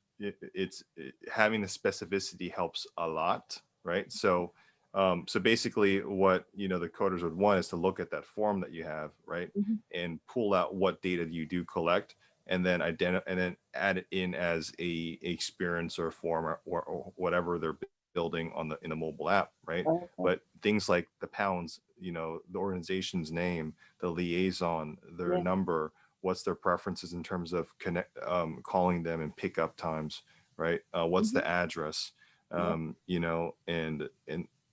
having the specificity helps a lot, right? So so basically what the coders would want is to look at that form that you have, right, and pull out what data you do collect, and then identify and then add it in as a experience or form or whatever they're building on in the mobile app, right? Okay. But things like the pounds, the organization's name, the liaison, their Yeah. number, what's their preferences in terms of calling them and pickup times, right? What's the address, Yeah.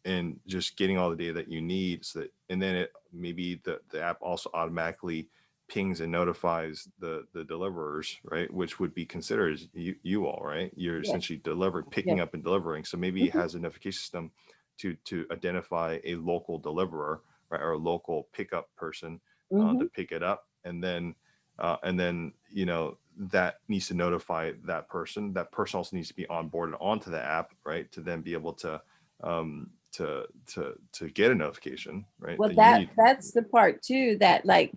and just getting all the data that you need, so that, and then maybe the app also automatically pings and notifies the deliverers, right, which would be considered as you all, right? You're Yeah. essentially picking Yeah. up and delivering. So maybe it has a notification system to identify a local deliverer, right, or a local pickup person to pick it up, and then that needs to notify that person. That person also needs to be onboarded onto the app, right, to then be able to get a notification, right, Well, that you need. that's the part too, that like,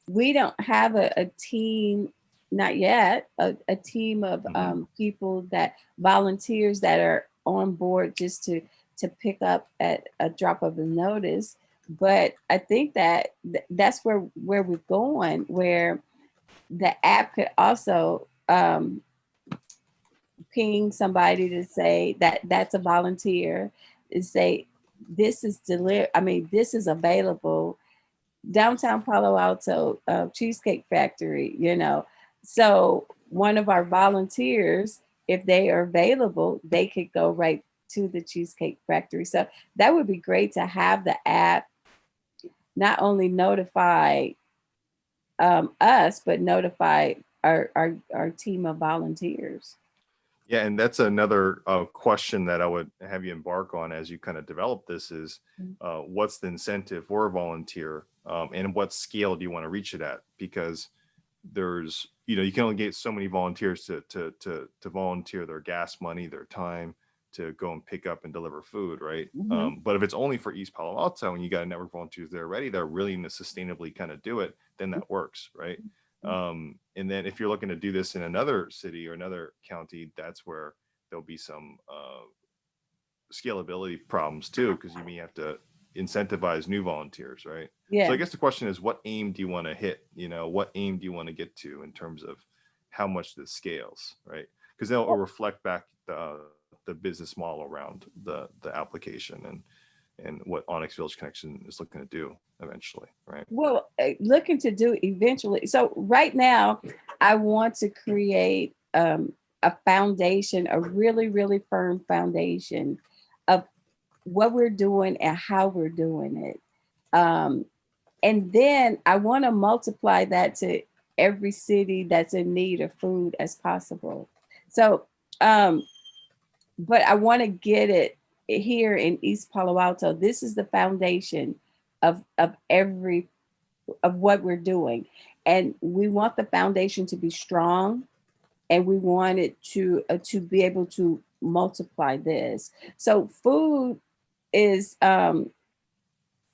we don't have a team, not yet, a team of people, that volunteers that are on board just to pick up at a drop of a notice. But I think that that's where we're going, where the app could also ping somebody to say that that's a volunteer, and say this is this is available, downtown Palo Alto, Cheesecake Factory, so one of our volunteers, if they are available, they could go right to the Cheesecake Factory. So that would be great to have the app not only notify us, but notify our team of volunteers. Yeah, and that's another question that I would have you embark on as you kind of develop this is, what's the incentive for a volunteer, and what scale do you want to reach it at? Because there's, you can only get so many volunteers to volunteer their gas money, their time to go and pick up and deliver food, right? But if it's only for East Palo Alto and you got a network of volunteers there already, they're really to sustainably kind of do it, then that works, right? And then if you're looking to do this in another city or another county, that's where there'll be some scalability problems too, because you may have to incentivize new volunteers, right? Yeah. So I guess the question is, what aim do you want to hit? What aim do you want to get to in terms of how much this scales, right? Because they'll reflect back the business model around the application and what Onyxx Village Connection is looking to do eventually, right? Well, looking to do eventually. So right now, I want to create a foundation, a really, really firm foundation of what we're doing and how we're doing it. And then I want to multiply that to every city that's in need of food as possible. So, but I want to get it here in East Palo Alto. This is the foundation of what we're doing, and we want the foundation to be strong, and we want it to be able to multiply this. So food is a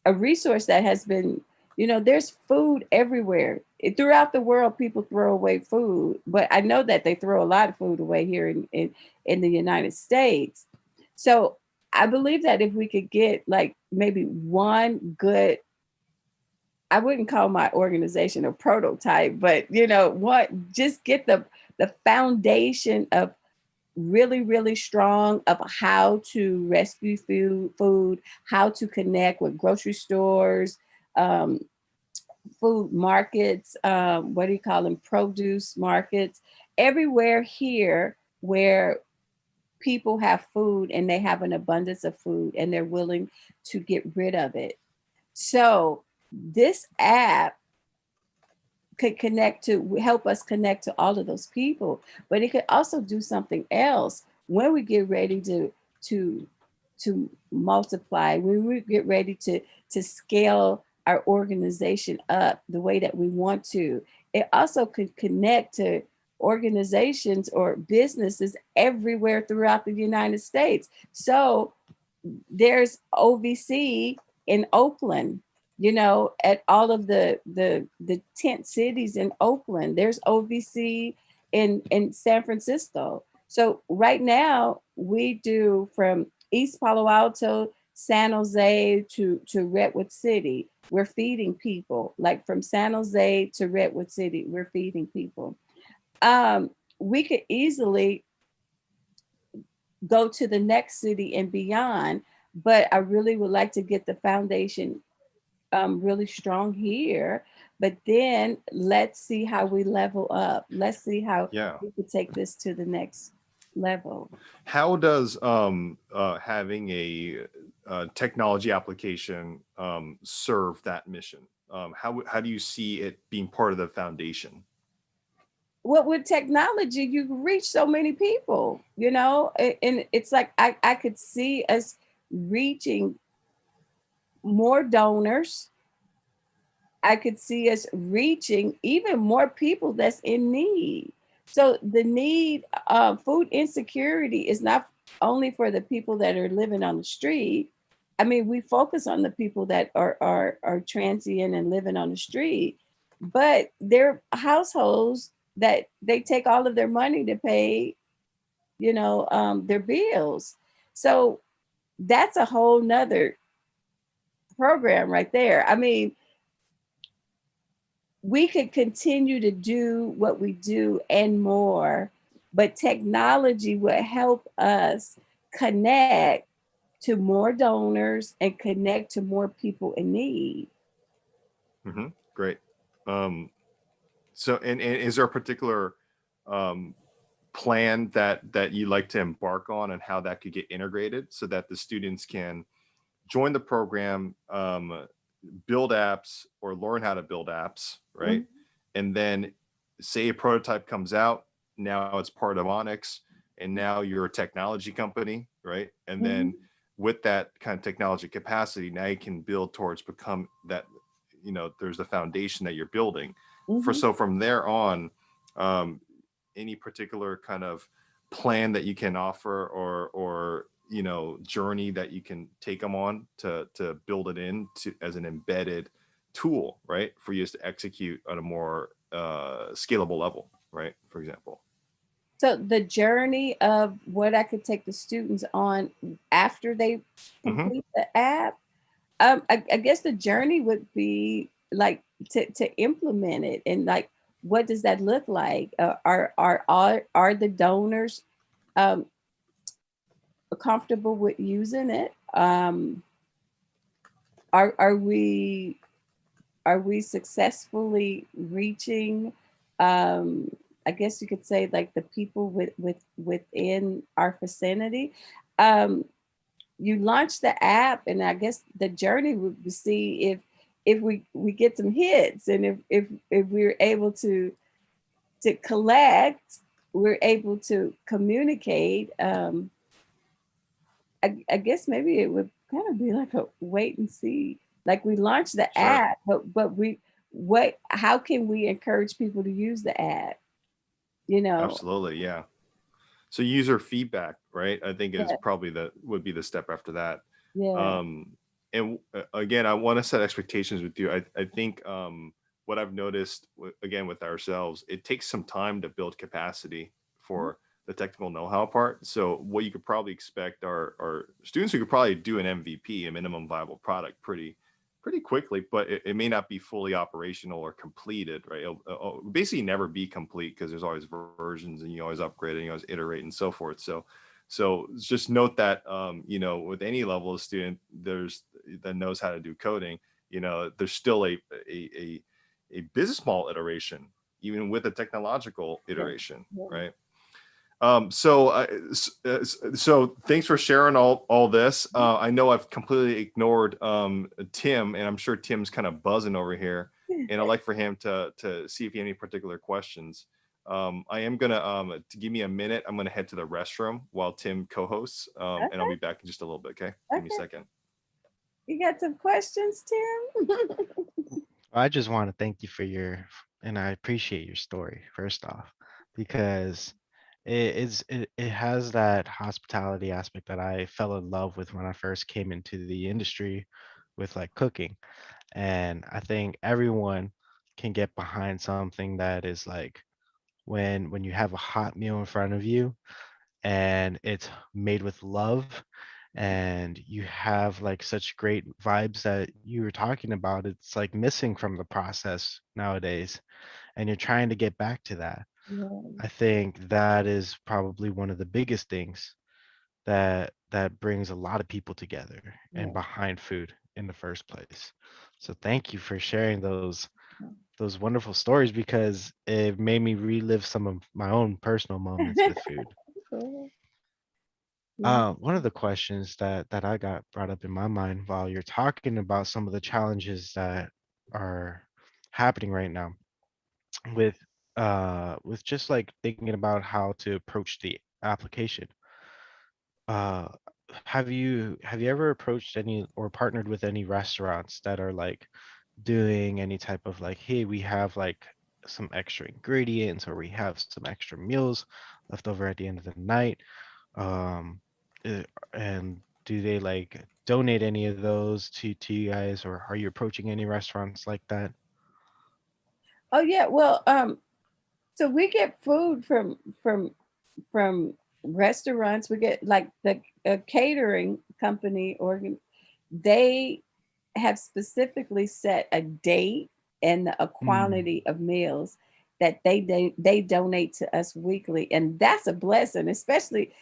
resource that has been, there's food everywhere throughout the world. People throw away food, but I know that they throw a lot of food away here in the United States. So I believe that if we could get like maybe one good I wouldn't call my organization a prototype, but you know what, just get the foundation of really, really strong of how to rescue food, how to connect with grocery stores, um, food markets, what do you call them? Produce markets, everywhere here where people have food and they have an abundance of food and they're willing to get rid of it. So this app could connect to help us connect to all of those people, but it could also do something else when we get ready to to multiply, when we get ready to scale our organization up the way that we want to. It also could connect to organizations or businesses everywhere throughout the United States. So there's OVC in Oakland, you know, at all of the tent cities in Oakland. There's OVC in San Francisco. So right now we do from East Palo Alto, San Jose to Redwood City. We're feeding people. Like from San Jose to Redwood City, we're feeding people. We could easily go to the next city and beyond, but I really would like to get the foundation really strong here. But then let's see how we level up. Let's see how Yeah. we could take this to the next level. How does having a technology application serve that mission? How do you see it being part of the foundation? Well, with technology, you can reach so many people, you know, and it's like I could see us reaching more donors. I could see us reaching even more people that's in need. So the need, food insecurity is not only for the people that are living on the street. I mean, we focus on the people that are transient and living on the street, but there are households that they take all of their money to pay, you know, their bills. So that's a whole nother program right there. I mean, we could continue to do what we do and more, but technology will help us connect to more donors and connect to more people in need. Great. Um, so, and is there a particular um, plan that you like to embark on, and how that could get integrated so that the students can join the program, build apps or learn how to build apps, right? Mhm. And then say a prototype comes out, now it's part of Onyxx, and now you're a technology company, right? And then Mhm. with that kind of technology capacity, now you can build towards become that, you know, there's the foundation that you're building. Mhm. So from there on, um, any particular kind of plan that you can offer, or you know, journey that you can take them on to build it in to as an embedded tool, right, for you to execute on a more scalable level, right, for example. So the journey of what I could take the students on after they Hmm. complete the app, I guess the journey would be like to implement it, and like what does that look like? Are the donors um, comfortable with using it? Are are we successfully reaching? Um, I guess you could say like the people within our vicinity. Um, you launch the app, and I guess the journey would be see if we get some hits, and if we're able to collect, we're able to communicate. I guess maybe it would kind of be like a wait and see. Like we launched the Sure. app, but we what how can we encourage people to use the app? You know, Absolutely, yeah. So user feedback, right, I think is yeah, probably the would be the step after that. yeah. um and again, I want to set expectations with you. I think what I've noticed again with ourselves, it takes some time to build capacity Mhm. for the technical know-how part. So what you could probably expect are students who could probably do an MVP, a minimum viable product, pretty pretty quickly, but it may not be fully operational or completed, right? It'll basically never be complete because there's always versions and you always upgrade and you always iterate and so forth. So just note that, with any level of student that knows how to do coding, there's still a business model iteration, even with a technological iteration, right? So thanks for sharing all this. I know I've completely ignored Tim, and I'm sure Tim's kind of buzzing over here, and I'd like for him to see if he has any particular questions. I am gonna to give me a minute. I'm gonna head to the restroom while Tim co-hosts, and I'll be back in just a little bit. Okay, give me a second. You got some questions, Tim? I just want to thank you and I appreciate your story first off, because it has that hospitality aspect that I fell in love with when I first came into the industry with like cooking. And I think everyone can get behind something that is like when you have a hot meal in front of you and it's made with love, and you have like such great vibes that you were talking about, it's like missing from the process nowadays, and you're trying to get back to that. Yeah. I think that is probably one of the biggest things that brings a lot of people together and behind food in the first place. So thank you for sharing those wonderful stories, because it made me relive some of my own personal moments with food. Cool. Yeah. One of the questions that I got brought up in my mind while you're talking about some of the challenges that are happening right now with with just like thinking about how to approach the application. Uh, have you ever approached any or partnered with any restaurants that are like doing any type of like, hey, we have like some extra ingredients or we have some extra meals left over at the end of the night? Um, and do they like donate any of those to you guys, or are you approaching any restaurants like that? Oh yeah. Well, so we get food from restaurants. We get like the catering company organ. They have specifically set a date and a Mm, quantity of meals that they donate to us weekly, and that's a blessing, especially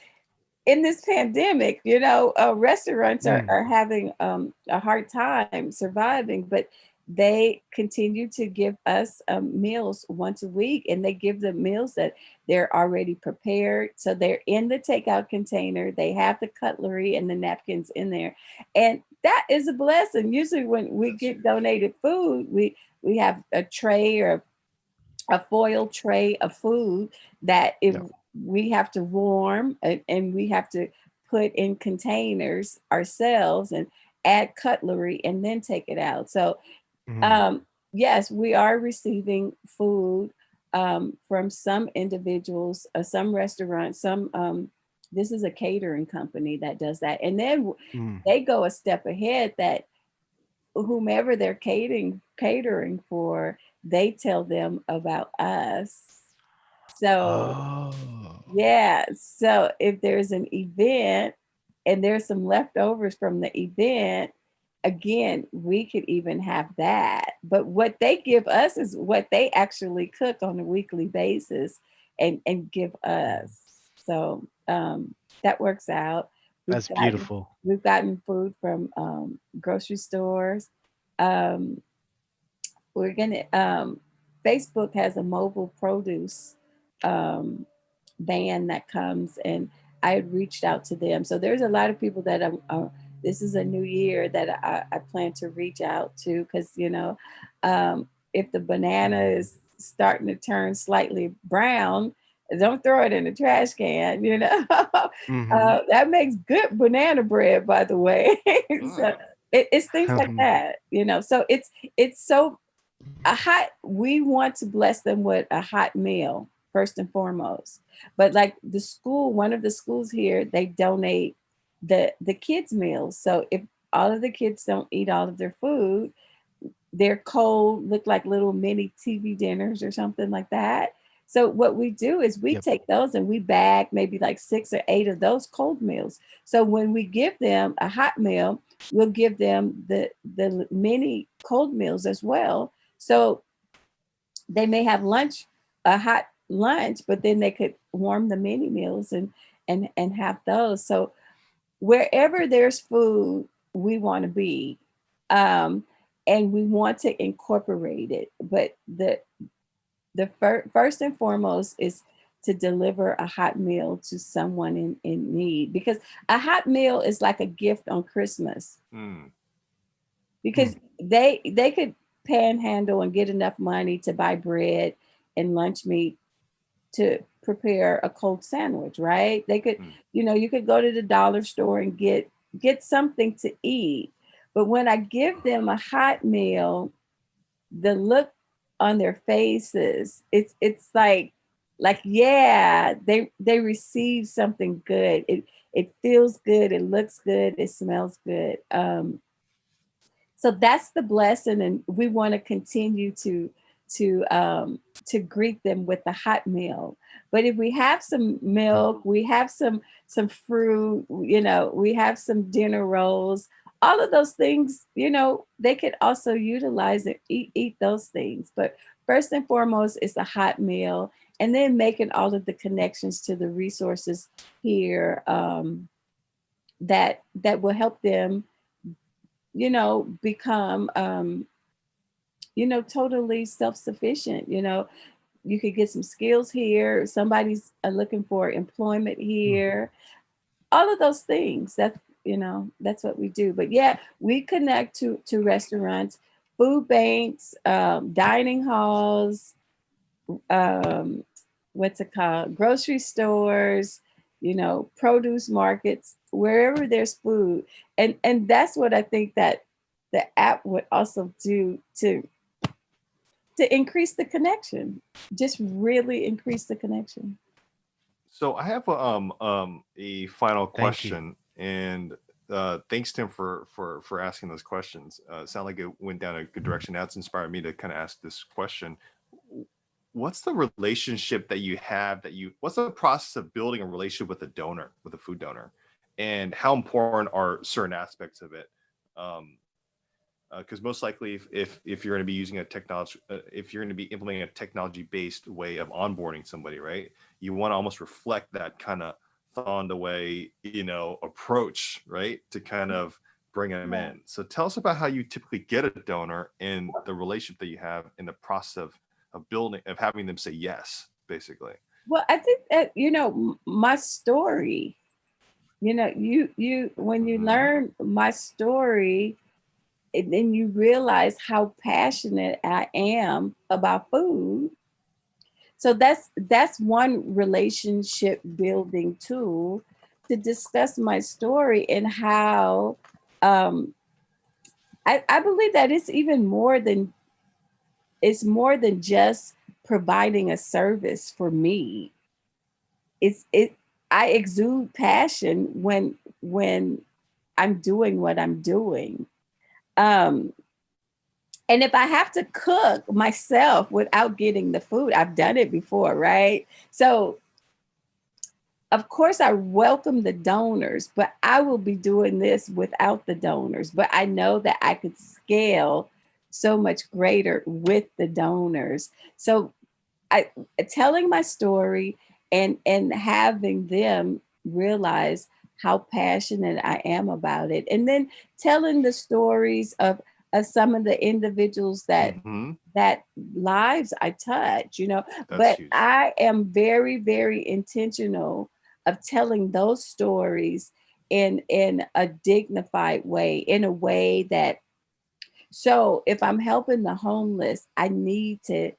in this pandemic. Restaurants are, mm, are having a hard time surviving, but they continue to give us meals once a week, and they give the meals that they're already prepared. So they're in the takeout container, they have the cutlery and the napkins in there. And that is a blessing. Usually when we That's get huge. donated food, we have a tray or a foil tray of food that if yep. we have to warm and we have to put in containers ourselves and add cutlery and then take it out. So Mm, um, yes, we are receiving food from some individuals, some restaurants, some this is a catering company that does that. And then mm. they go a step ahead, that whomever they're catering for, they tell them about us. So Oh, yeah, so if there's an event and there's some leftovers from the event, again, we could even have that. But what they give us is what they actually cook on a weekly basis and give us. So that works out. We've that's gotten beautiful. we've gotten food from grocery stores. Um, we're gonna Facebook has a mobile produce um, van that comes, and I had reached out to them. So there's a lot of people that this is a new year that I plan to reach out to, because if the banana is starting to turn slightly brown, don't throw it in the trash can. Mm-hmm. That makes good banana bread, by the way. So Mm. it's things like that. So it's so we want to bless them with a hot meal first and foremost. But like the school, one of the schools here, they donate the kids meals. So if all of the kids don't eat all of their food, they're cold, look like little mini TV dinners or something like that. So what we do is we Yep. take those and we bag maybe like 6 or 8 of those cold meals. So when we give them a hot meal, we'll give them the mini cold meals as well. So they may have lunch, a hot lunch, but then they could warm the mini meals and have those. So wherever there's food, we want to be, um, and we want to incorporate it. But first and foremost is to deliver a hot meal to someone in need, because a hot meal is like a gift on Christmas. Because they could panhandle and get enough money to buy bread and lunch meat to prepare a cold sandwich, right? They could, you could go to the dollar store and get something to eat. But when I give them a hot meal, the look on their faces, it's like yeah, they receive something good. It feels good, it looks good, it smells good. So that's the blessing, and we want to continue to greet them with the hot meal. But if we have some milk, we have some fruit, we have some dinner rolls, all of those things, they could also utilize and eat those things. But first and foremost, it's a hot meal, and then making all of the connections to the resources here, that will help them, become, totally self-sufficient. You could get some skills here. Somebody's looking for employment here. All of those things. That's what we do. But yeah, we connect to restaurants, food banks, dining halls, what's it called? Grocery stores, produce markets, wherever there's food. And that's what I think that the app would also do to increase the connection, just really increase the connection. So I have a final Thank you. question, and thanks Tim for asking those questions. Sound like it went down a good direction. That's inspired me to kind of ask this question. What's the relationship that you have what's the process of building a relationship with a donor, with a food donor, and how important are certain aspects of it? Because most likely if you're going to be using a technology, if you're going to be implementing a technology based way of onboarding somebody, right, you want to almost reflect that kind of Thandiwe, approach, right, to kind of bring them in. So tell us about how you typically get a donor and the relationship that you have in the process of building, of having them say yes, basically. Well, I think that, my story, you when you learn my story, and then you realize how passionate I am about food. So that's one relationship building tool, to discuss my story, and how, I believe that it's more than just providing a service for me. I exude passion when I'm doing what I'm doing. Um, and if I have to cook myself without getting the food, I've done it before, right? So of course I welcome the donors, but I will be doing this without the donors. But I know that I could scale so much greater with the donors. So telling my story and having them realize how passionate I am about it, and then telling the stories of some of the individuals that lives I touch, That's but huge. I am very, very intentional of telling those stories in a dignified way, in a way that, so if I'm helping the homeless, I need to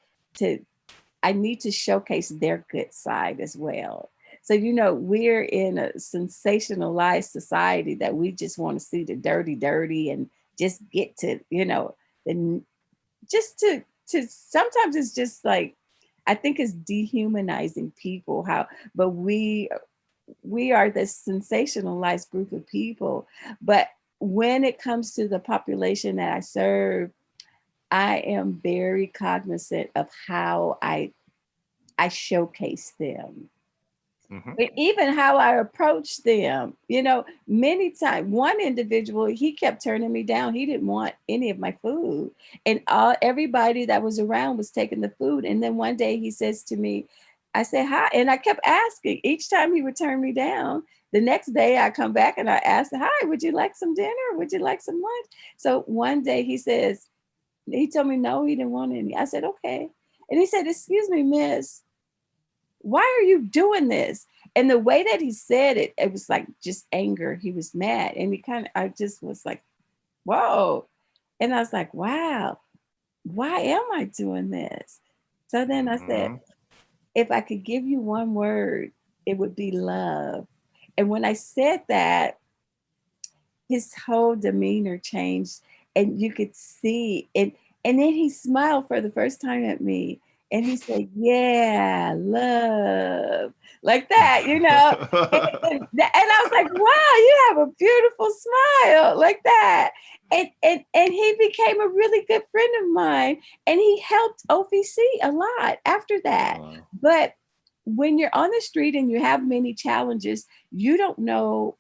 showcase their good side as well. So, we're in a sensationalized society that we just want to see the dirty and just get to, the just to sometimes it's just like, I think it's dehumanizing people, but we are this sensationalized group of people. But when it comes to the population that I serve, I am very cognizant of how I showcase them. Mhm. But even how I approached them, many times, one individual, he kept turning me down. He didn't want any of my food. And everybody that was around was taking the food. And then one day he says to me, I said, hi. And I kept asking. Each time he would turn me down. The next day I come back and I asked, hi, would you like some dinner? Would you like some lunch? So one day he told me no, he didn't want any. I said, okay. And he said, excuse me, miss, why are you doing this? And the way that he said it, it was like just anger. He was mad. And I just was like, whoa. And I was like, wow, why am I doing this? So then I said, Mhm. if I could give you one word, it would be love. And when I said that, his whole demeanor changed and you could see it. And then he smiled for the first time at me and he said, yeah, love, like that, and I was like, wow, you have a beautiful smile, like that. And he became a really good friend of mine and he helped OVC a lot after that. Wow. But when you're on the street and you have many challenges, you don't know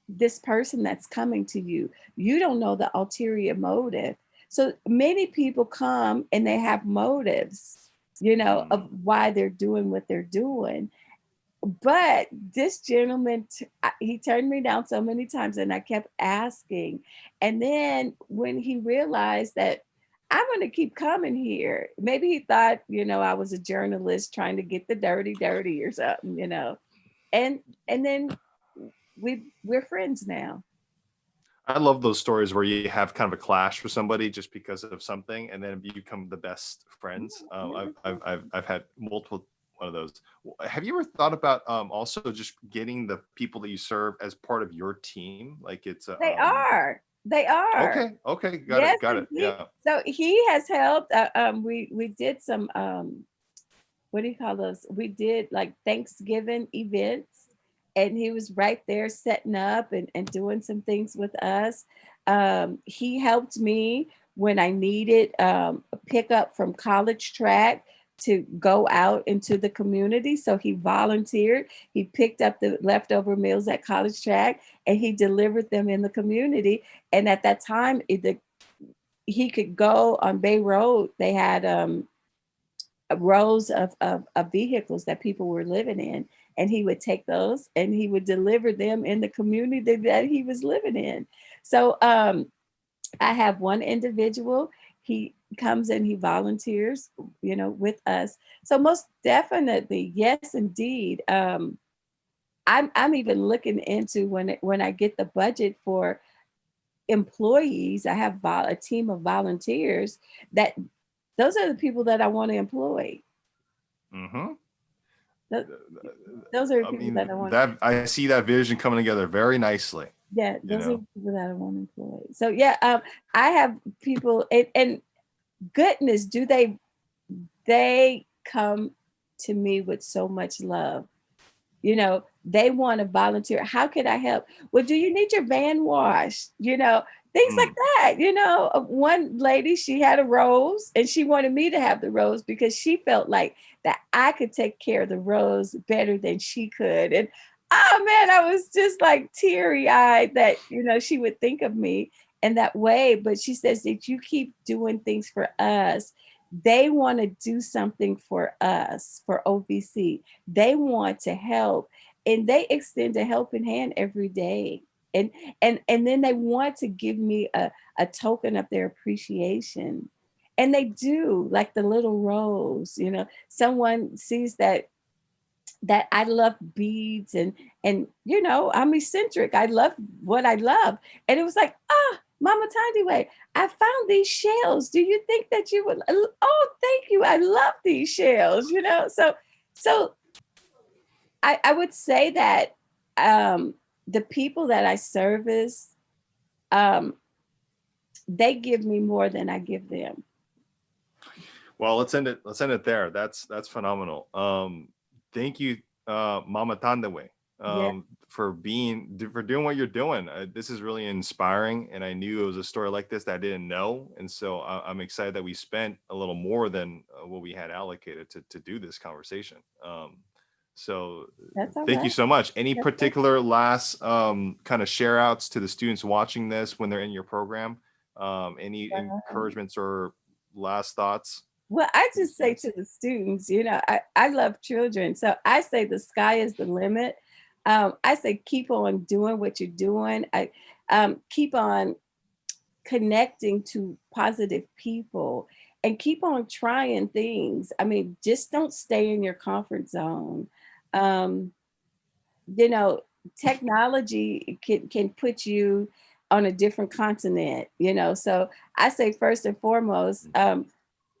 this person that's coming to you. You don't know the ulterior motive. So many people come and they have motives, of Mm. why they're doing what they're doing. But this gentleman, he turned me down so many times and I kept asking. And then when he realized that I'm going to keep coming here, maybe he thought, I was a journalist trying to get the dirty or something. And then we're friends now. I love those stories where you have kind of a clash with somebody just because of something, and then you become the best friends. I've had multiple one of those. Have you ever thought about also just getting the people that you serve as part of your team? Like it's a They are. They are. okay, Yes, got it. indeed. Yeah. So he has helped. We did some what do you call those? We did like Thanksgiving events, and he was right there setting up and doing some things with us. He helped me when I needed a pickup from college track to go out into the community. So he volunteered. He picked up the leftover meals at college track and he delivered them in the community. And at that time, he could go on Bay Road. They had rows of vehicles that people were living in, and he would take those and he would deliver them in the community that he was living in. So I have one individual, he comes and he volunteers, with us. So most definitely, yes, indeed. I'm even looking into when I get the budget for employees. I have a team of volunteers that those are the people that I want to employ. Mm-hmm. Th- Those are the I people that I mean, want. that I see that vision coming together very nicely. Yeah, You those are know. the people that I want to employ. So yeah, I have people, and goodness, do they come to me with so much love. They want to volunteer. How can I help? Well, do you need your van washed? Things like Mm. that. One lady, she had a rose and she wanted me to have the rose because she felt like that I could take care of the rose better than she could. And oh man, I was just like teary eyed that, she would think of me in that way. But she says that you keep doing things for us. They want to do something for us, for OVC. They want to help and they extend a helping hand every day. And and then they want to give me a token of their appreciation. And they do, like the little rose, someone sees that I love beads and I'm eccentric. I love what I love. And it was like, Mama Thandiwe, I found these shells. Do you think that you would? Oh, thank you. I love these shells. So I would say that the people that I service, um, they give me more than I give them. Well, let's end it there. That's phenomenal. Thank you, Mama Thandiwe, Yeah. for doing what you're doing. This is really inspiring, and I knew it was a story like this that I didn't know, and so I'm excited that we spent a little more than what we had allocated to do this conversation. So That's all thank you right. so much. Any That's okay. particular last kind of share outs to the students watching this when they're in your program? Any encouragements or last thoughts Well, I for the just say students? to the students, I love children. So I say the sky is the limit. I say keep on doing what you're doing. I keep on connecting to positive people and keep on trying things. I mean, just don't stay in your comfort zone. Um, you know, technology can put you on a different continent, So I say first and foremost,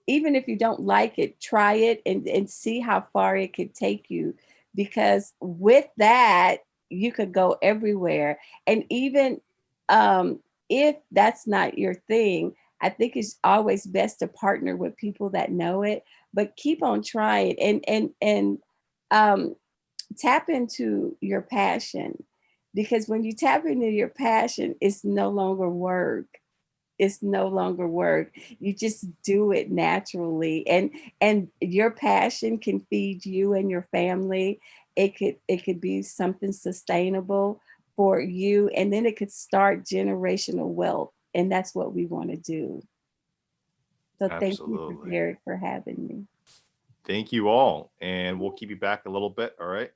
even if you don't like it, try it and see how far it could take you. Because with that, you could go everywhere. And even if that's not your thing, I think it's always best to partner with people that know it, but keep on trying and um, tap into your passion. Because when you tap into your passion, it's no longer work. It's no longer work. You just do it naturally, and your passion can feed you and your family. It could be something sustainable for you, and then it could start generational wealth, and that's what we want to do. So thank you for Absolutely. Derek for having me. Thank you all. And we'll keep you back a little bit. All right.